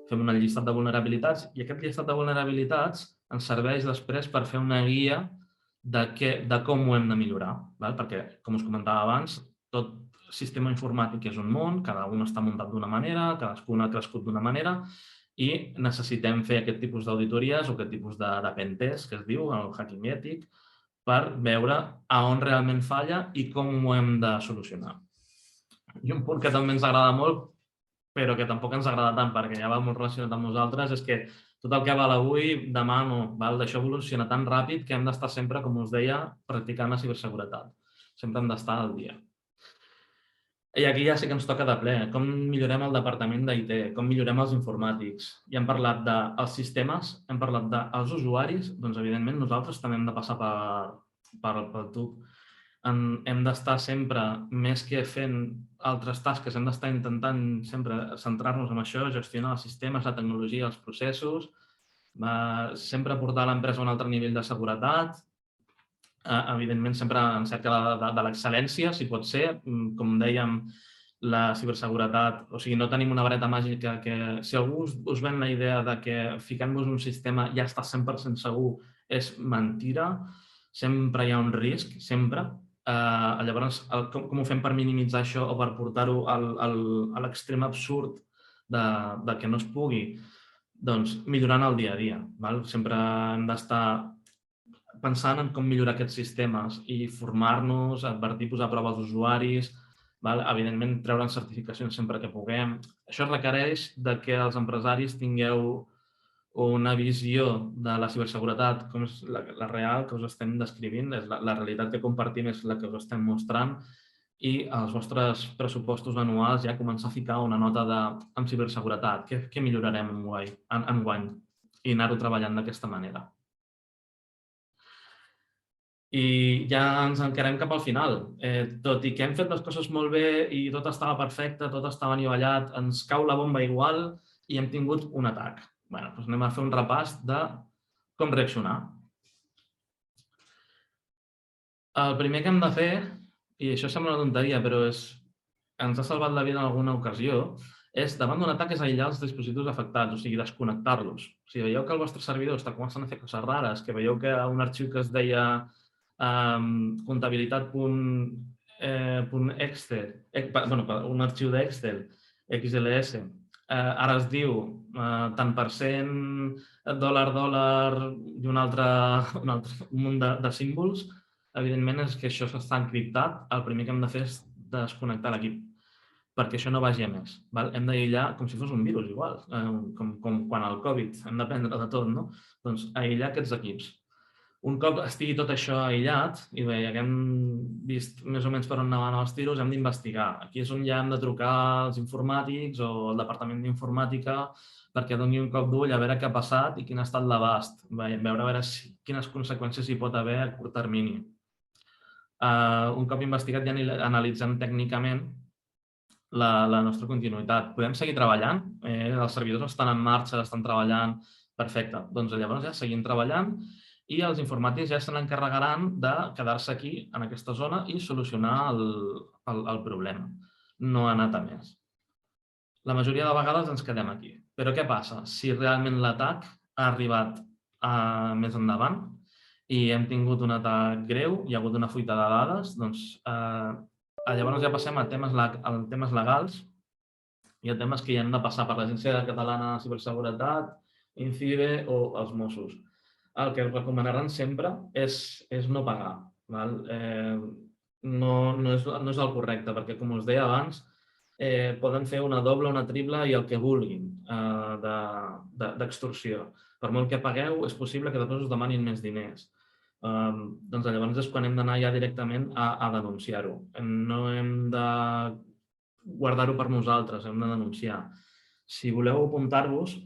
fem un llistat de vulnerabilitats i aquest llistat de vulnerabilitats ens serveix després per fer una guia de com ho hem de millorar. Perquè, com us comentava abans, tot sistema informàtic és un món, cada un està muntat d'una manera, cadascun ha crescut d'una manera, i necessitem fer aquest tipus d'auditories o aquest tipus de pentest, que es diu, el hacking ètic, per veure on realment falla i com ho hem de solucionar. I un punt que també ens agrada molt, però que tampoc ens agrada tant perquè ja va molt relacionat amb nosaltres, és que tot el que val avui, demà no. Això evoluciona tan ràpid que hem d'estar sempre, com us deia, practicant la ciberseguretat. Sempre hem d'estar al dia. I aquí ja sí que ens toca de ple. Com millorem el departament d'IT? Com millorem els informàtics? Ja hem parlat dels sistemes, hem parlat dels usuaris, doncs evidentment nosaltres també hem de passar pel tub. Hem d'estar sempre, més que fent altres tasques, hem d'estar intentant sempre centrar-nos en això, gestionar els sistemes, la tecnologia, els processos, sempre portar l'empresa a un altre nivell de seguretat, evidentment sempre en cerca de l'excel·lència, si pot ser. Com dèiem, la ciberseguretat, o sigui, no tenim una vareta màgica que si algú us ven la idea de que ficant-vos un sistema ja està 100% segur és mentira, sempre hi ha un risc, sempre. Llavors, com ho fem per minimitzar això o per portar-ho a l'extrem absurd de que no es pugui? Doncs millorant el dia a dia. Sempre hem d'estar pensant en com millorar aquests sistemes i formar-nos, advertir, posar a prova els usuaris, evidentment treure'n certificacions sempre que puguem. Això requereix que els empresaris tingueu una visió de la ciberseguretat com és la real que us estem descrivint, la realitat que compartim és la que us estem mostrant, i als vostres pressupostos anuals ja començar a ficar una nota en ciberseguretat. Què millorarem enguany? I anar-ho treballant d'aquesta manera. I ja ens encarem cap al final. Tot i que hem fet les coses molt bé i tot estava perfecte, tot estava anivellat, ens cau la bomba igual i hem tingut un atac. Doncs anem a fer un repàs de com reaccionar. El primer que hem de fer, i això sembla una tonteria, però ens ha salvat la vida en alguna ocasió, és davant d'un atac és aïllar els dispositius afectats, o sigui, desconnectar-los. Si veieu que el vostre servidor està començant a fer coses rares, que veieu que un arxiu que es deia comptabilitat.excel, un arxiu d'Excel, XLS, ara es diu tant per cent, dòlar, i un munt de símbols, evidentment és que això està encriptat. El primer que hem de fer és desconnectar l'equip, perquè això no vagi a més. Hem d'aïllar com si fos un virus, igual, com quan el Covid, hem d'aprendre de tot, no? Doncs aïllar aquests equips. Un cop estigui tot això aïllat i haguem vist més o menys per on anaven els tiros, hem d'investigar. Aquí és on ja hem de trucar als informàtics o al departament d'informàtica perquè doni un cop d'ull a veure què ha passat i quin ha estat l'abast, veure a veure quines conseqüències hi pot haver a curt termini. Un cop investigat ja analitzem tècnicament la nostra continuïtat. Podem seguir treballant? Els servidors estan en marxa, estan treballant, perfecte. Doncs llavors ja seguim treballant i els informàtics ja se n'encarregaran de quedar-se aquí, en aquesta zona, i solucionar el problema. No ha anat a més. La majoria de vegades ens quedem aquí. Però què passa? Si realment l'atac ha arribat més endavant i hem tingut un atac greu, hi ha hagut una fuita de dades, doncs llavors ja passem a temes legals i a temes que hi han de passar per l'Agència Catalana de Ciberseguretat, INCIBE o els Mossos. El que recomanaran sempre és no pagar. No és el correcte, perquè, com us deia abans, poden fer una doble, una triple i el que vulguin d'extorsió. Per molt que pagueu, és possible que després us demanin més diners. Doncs llavors és quan hem d'anar ja directament a denunciar-ho. No hem de guardar-ho per nosaltres, hem de denunciar. Si voleu apuntar-vos,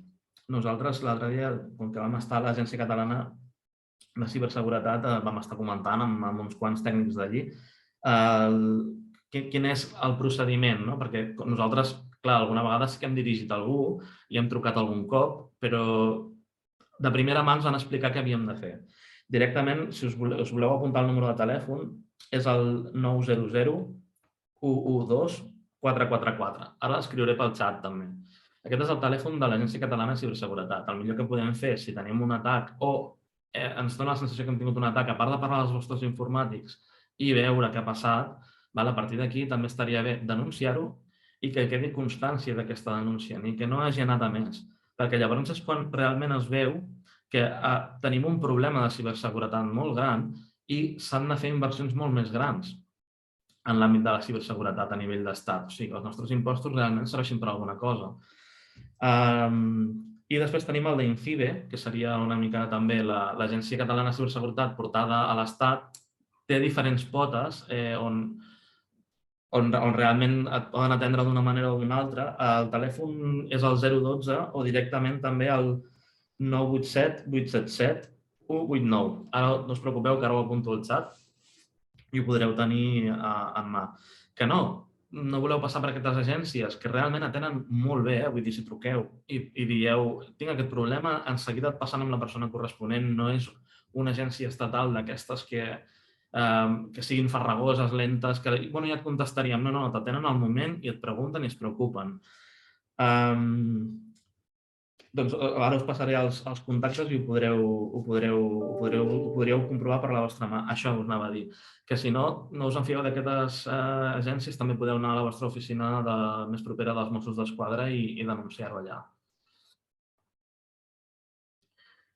nosaltres l'altre dia, com que vam estar a l'Agència Catalana de Ciberseguretat, vam estar comentant amb uns quants tècnics d'allí quin és el procediment, perquè nosaltres, clar, alguna vegada sí que hem dirigit algú i hem trucat algun cop, però de primera mà ens van explicar què havíem de fer. Directament, si us voleu apuntar el número de telèfon, és el 900 112 444. Ara l'escriuré pel xat, també. Aquest és el telèfon de l'Agència Catalana de Ciberseguretat. El millor que podem fer, si tenim un atac o ens dona la sensació que hem tingut un atac, a part de parlar als vostres informàtics i veure què ha passat, a partir d'aquí també estaria bé denunciar-ho i que quedi constància d'aquesta denúncia, ni que no hagi anat a més. Perquè llavors és quan realment es veu que tenim un problema de ciberseguretat molt gran i s'han de fer inversions molt més grans en l'àmbit de la ciberseguretat a nivell d'estat. O sigui, que els nostres impostos realment serveixin per alguna cosa. I després tenim el d'INCIBE, que seria una mica també l'Agència Catalana de Ciberseguretat portada a l'Estat. Té diferents potes on realment et poden atendre d'una manera o d'una altra. El telèfon és el 012 o directament també el 987 877 189. Ara no us preocupeu, que ara ho apunto al xat i ho podreu tenir en mà. Que no voleu passar per aquestes agències, que realment atenen molt bé, vull dir, si truqueu i dieu tinc aquest problema, en seguida et passen amb la persona corresponent. No és una agència estatal d'aquestes que siguin farragoses, lentes, que ja et contestaríem. No, t'atenen al moment i et pregunten i es preocupen. Doncs ara us passaré els contactes i ho podríeu comprovar per la vostra mà. Això us anava a dir. Que si no us en fieu d'aquestes agències, també podeu anar a la vostra oficina més propera dels Mossos d'Esquadra i denunciar-ho allà.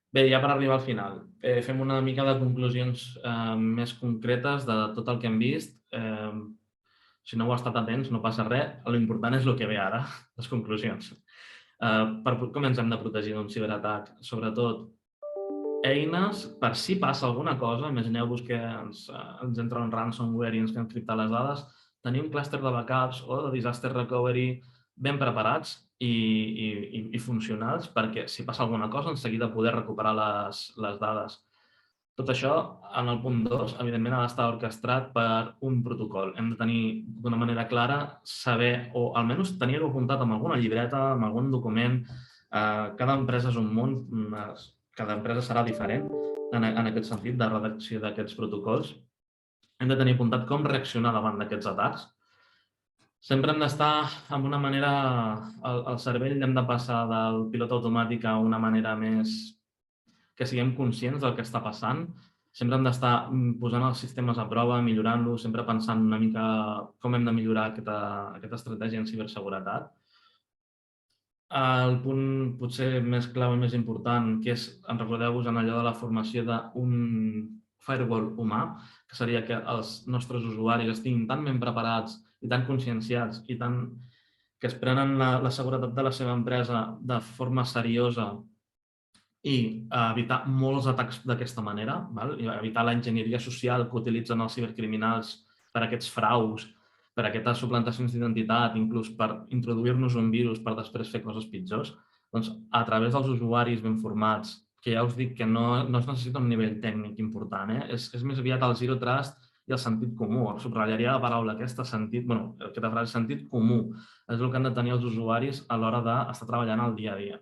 Bé, ja per arribar al final, fem una mica de conclusions més concretes de tot el que hem vist. Si no heu estat atents, no passa res. L'important és el que ve ara, les conclusions. Com ens hem de protegir d'un ciberatac? Sobretot, eines per si passa alguna cosa. Imagineu-vos que ens entra un ransomware i ens cal encriptar les dades. Tenir un clúster de backups o de disaster recovery ben preparats i funcionals perquè si passa alguna cosa en seguida poder recuperar les dades. Tot això, en el punt 2, evidentment ha d'estar orquestrat per un protocol. Hem de tenir d'una manera clara, saber, o almenys tenir-ho apuntat en alguna llibreta, en algun document. Cada empresa és un món, cada empresa serà diferent en aquest sentit de redacció d'aquests protocols. Hem de tenir apuntat com reaccionar davant d'aquests atacs. Sempre hem d'estar amb una manera, el cervell hem de passar del pilot automàtic a una manera més que siguem conscients del que està passant. Sempre hem d'estar posant els sistemes a prova, millorant-los, sempre pensant una mica com hem de millorar aquesta estratègia en ciberseguretat. El punt potser més clau i més important, que és, recordeu-vos en allò de la formació d'un firewall humà, que seria que els nostres usuaris estiguin tan ben preparats i tan conscienciats i que es prenen la seguretat de la seva empresa de forma seriosa i evitar molts atacs d'aquesta manera, evitar l'enginyeria social que utilitzen els cibercriminals per aquests fraus, per aquestes suplantacions d'identitat, inclús per introduir-nos un virus per després fer coses pitjors. Doncs a través dels usuaris ben formats, que ja us dic que no es necessita un nivell tècnic important, és més aviat el zero trust i el sentit comú. Subratllaria la paraula aquesta, aquesta frase, sentit comú. És el que han de tenir els usuaris a l'hora d'estar treballant al dia a dia.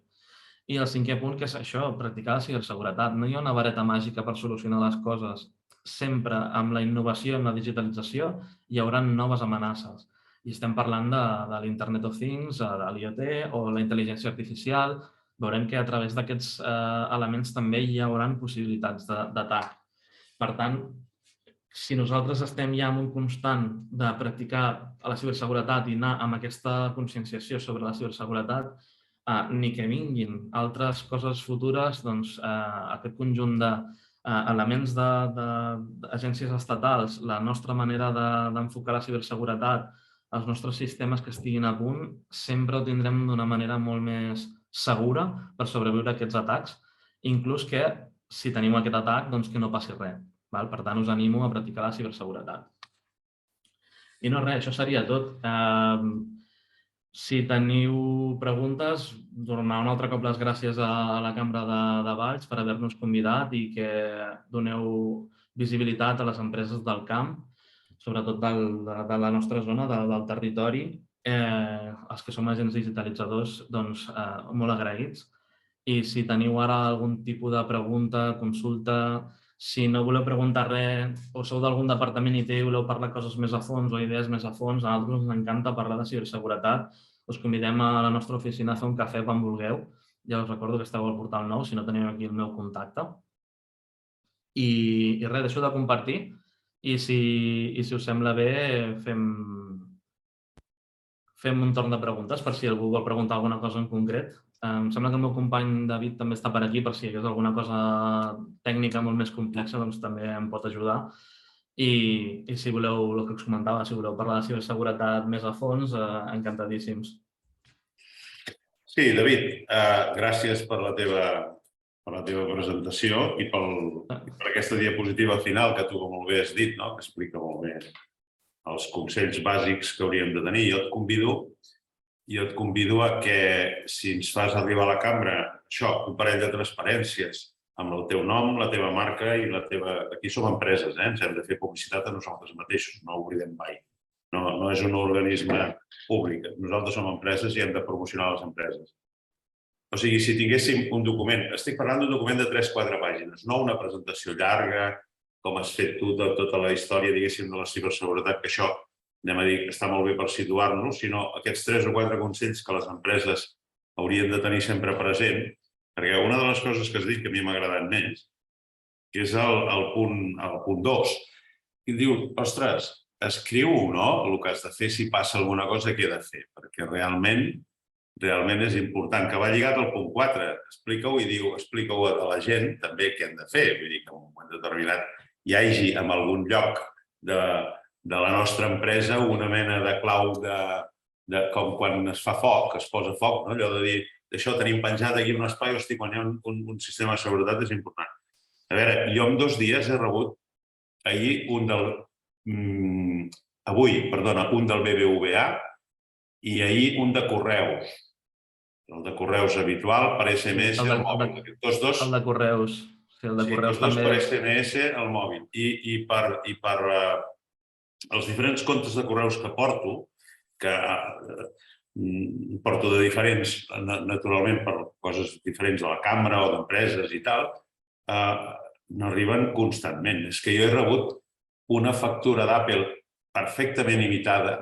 I el cinquè punt, que és això, practicar la ciberseguretat. No hi ha una vareta màgica per solucionar les coses. Sempre amb la innovació i amb la digitalització hi haurà noves amenaces. I estem parlant de l'Internet of Things, de l'IoT o la intel·ligència artificial. Veurem que a través d'aquests elements també hi haurà possibilitats d'atac. Per tant, si nosaltres estem ja en un constant de practicar la ciberseguretat i anar amb aquesta conscienciació sobre la ciberseguretat, ni que vinguin altres coses futures, doncs aquest conjunt d'elements d'agències estatals, la nostra manera d'enfocar la ciberseguretat, els nostres sistemes que estiguin a punt, sempre ho tindrem d'una manera molt més segura per sobreviure a aquests atacs, inclús que si tenim aquest atac, doncs que no passi res. Per tant, us animo a practicar la ciberseguretat. I no res, això seria tot. Si teniu preguntes, donar un altre cop les gràcies a la Cambra de Valls per haver-nos convidat i que doneu visibilitat a les empreses del camp, sobretot de la nostra zona, del territori. Els que som agents digitalitzadors, doncs molt agraïts. I si teniu ara algun tipus de pregunta, consulta, si no voleu preguntar res o sou d'algun departament i voleu parlar coses més a fons o idees més a fons, a nosaltres ens encanta parlar de ciberseguretat. Us convidem a la nostra oficina a fer un cafè quan vulgueu. Ja us recordo que esteu al portal nou, si no teniu aquí el meu contacte. I res, deixo de compartir i si us sembla bé fem un torn de preguntes per si algú vol preguntar alguna cosa en concret. Em sembla que el meu company David també està per aquí, per si hi hagués alguna cosa tècnica molt més complexa, doncs també em pot ajudar. I si voleu, el que us comentava, si voleu parlar de ciberseguretat més a fons, encantadíssims. Sí, David, gràcies per la teva presentació i per aquesta diapositiva final que tu molt bé has dit, que explica molt bé els consells bàsics que hauríem de tenir. Jo et convido a que, si ens fas arribar a la cambra, un parell de transparències amb el teu nom, la teva marca i la teva... Aquí som empreses, ens hem de fer publicitat a nosaltres mateixos, no ho oblidem mai. No és un organisme públic. Nosaltres som empreses i hem de promocionar les empreses. O sigui, si tinguéssim un document, estic parlant d'un document de 3-4 pàgines, no una presentació llarga, com has fet tu de tota la història, diguéssim, de la ciberseguretat, que això, anem a dir, està molt bé per situar-nos, sinó aquests 3 o 4 consells que les empreses haurien de tenir sempre present, perquè una de les coses que has dit que a mi m'ha agradat més, que és el punt 2, i diu, ostres, escriu-ho, no?, el que has de fer si passa alguna cosa que he de fer, perquè realment és important, que va lligat al punt 4, explica-ho i diu, explica-ho a la gent també què hem de fer, vull dir que en un moment determinat hi hagi en algun lloc de la nostra empresa una mena de clau com quan es fa foc, es posa foc, allò de dir, això tenim penjat aquí un espai, hosti, quan hi ha un sistema de seguretat és important. A veure, jo en 2 dies he rebut un del BBVA i ahir un de correus. El de correus habitual per SMS al mòbil. El de correus. Sí, el de correus també. Per SMS al mòbil. I per els diferents comptes de correus que porto, que porto de diferents, naturalment per coses diferents de la cambra o d'empreses i tal, n'arriben constantment. És que jo he rebut una factura d'Apple perfectament imitada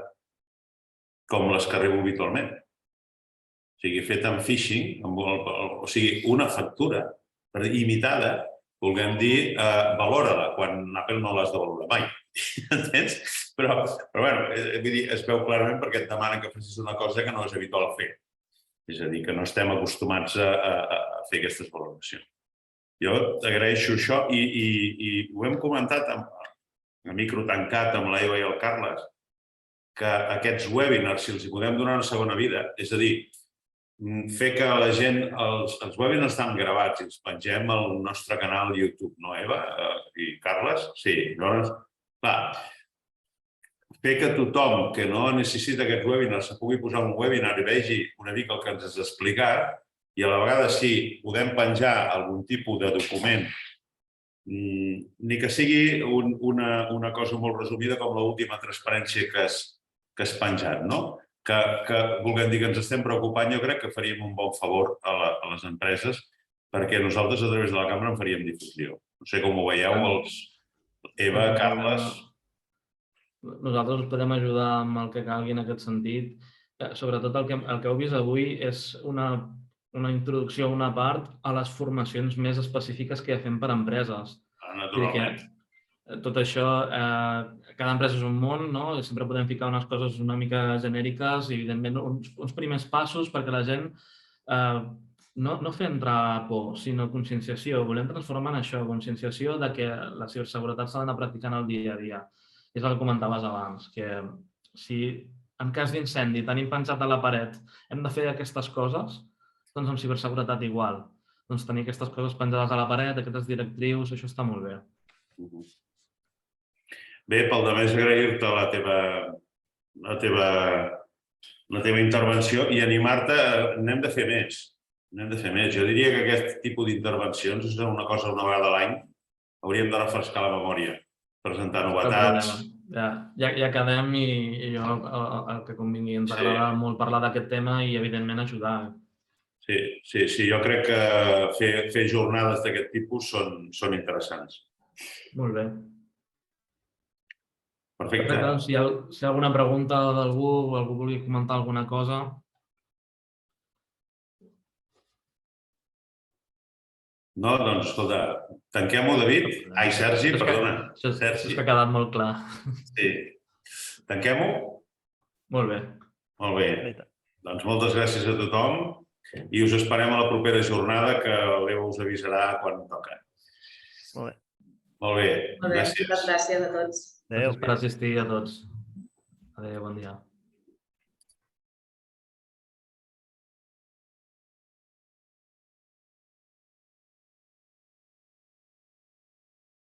com les que rebo habitualment. O sigui, feta amb phishing, o sigui, una factura imitada, volguem dir, valora-la, quan Apple no l'has de valorar mai. Entens? Però bueno, es veu clarament perquè et demanen que facis una cosa que no és habitual fer. És a dir, que no estem acostumats a fer aquestes valoracions. Jo t'agraeixo això i ho hem comentat a micro tancat amb l'Eva i el Carles, que aquests webinars, si els podem donar una segona vida, és a dir, fer que la gent... Els webinars estan gravats i els pengem al nostre canal YouTube, no, Eva i Carles? Sí, doncs, clar, fer que tothom que no necessita aquest webinar se pugui posar un webinar i vegi una mica el que ens has explicat i a la vegada si podem penjar algun tipus de document, ni que sigui una cosa molt resumida com l'última transparència que has penjat, no? Que vulguem dir que ens estem preocupant, jo crec que faríem un bon favor a les empreses perquè nosaltres a través de la cambra en faríem difusió. No sé com ho veieu, Eva, Carles... Nosaltres us podem ajudar amb el que calgui en aquest sentit. Sobretot el que heu vist avui és una introducció, una part a les formacions més específiques que ja fem per a empreses. Naturalment. tot això, cada empresa és un món, no? Sempre podem ficar unes coses una mica genèriques i, evidentment, uns primers passos perquè la gent no fer entrar por, sinó conscienciació. Volem transformar en això, conscienciació de que la ciberseguretat s'ha d'anar practicant el dia a dia. És el que comentaves abans, que si en cas d'incendi tenim penjat a la paret hem de fer aquestes coses, doncs amb ciberseguretat igual. Doncs tenir aquestes coses penjades a la paret, aquestes directrius, això està molt bé. Bé, pel de més agrair-te la teva intervenció i animar-te, n'hem de fer més. Jo diria que aquest tipus d'intervencions és una cosa una vegada a l'any. Hauríem de refrescar la memòria, presentar novetats. Ja quedem i jo el que convingui. Ens agrada molt parlar d'aquest tema i, evidentment, ajudar. Sí, jo crec que fer jornades d'aquest tipus són interessants. Molt bé. Perfecte. Doncs, si hi ha alguna pregunta d'algú o algú vulgui comentar alguna cosa... No, doncs, escolta, tanquem-ho, David. Ai, Sergi, perdona. Sergi. És que ha quedat molt clar. Sí. Tanquem-ho? Molt bé. Molt bé. Doncs moltes gràcies a tothom i us esperem a la propera jornada que l'Eva us avisarà quan toca. Molt bé. Molt bé. Gràcies. Moltes gràcies a tots. Adéu. Gràcies per assistir a tots. Adéu, bon dia.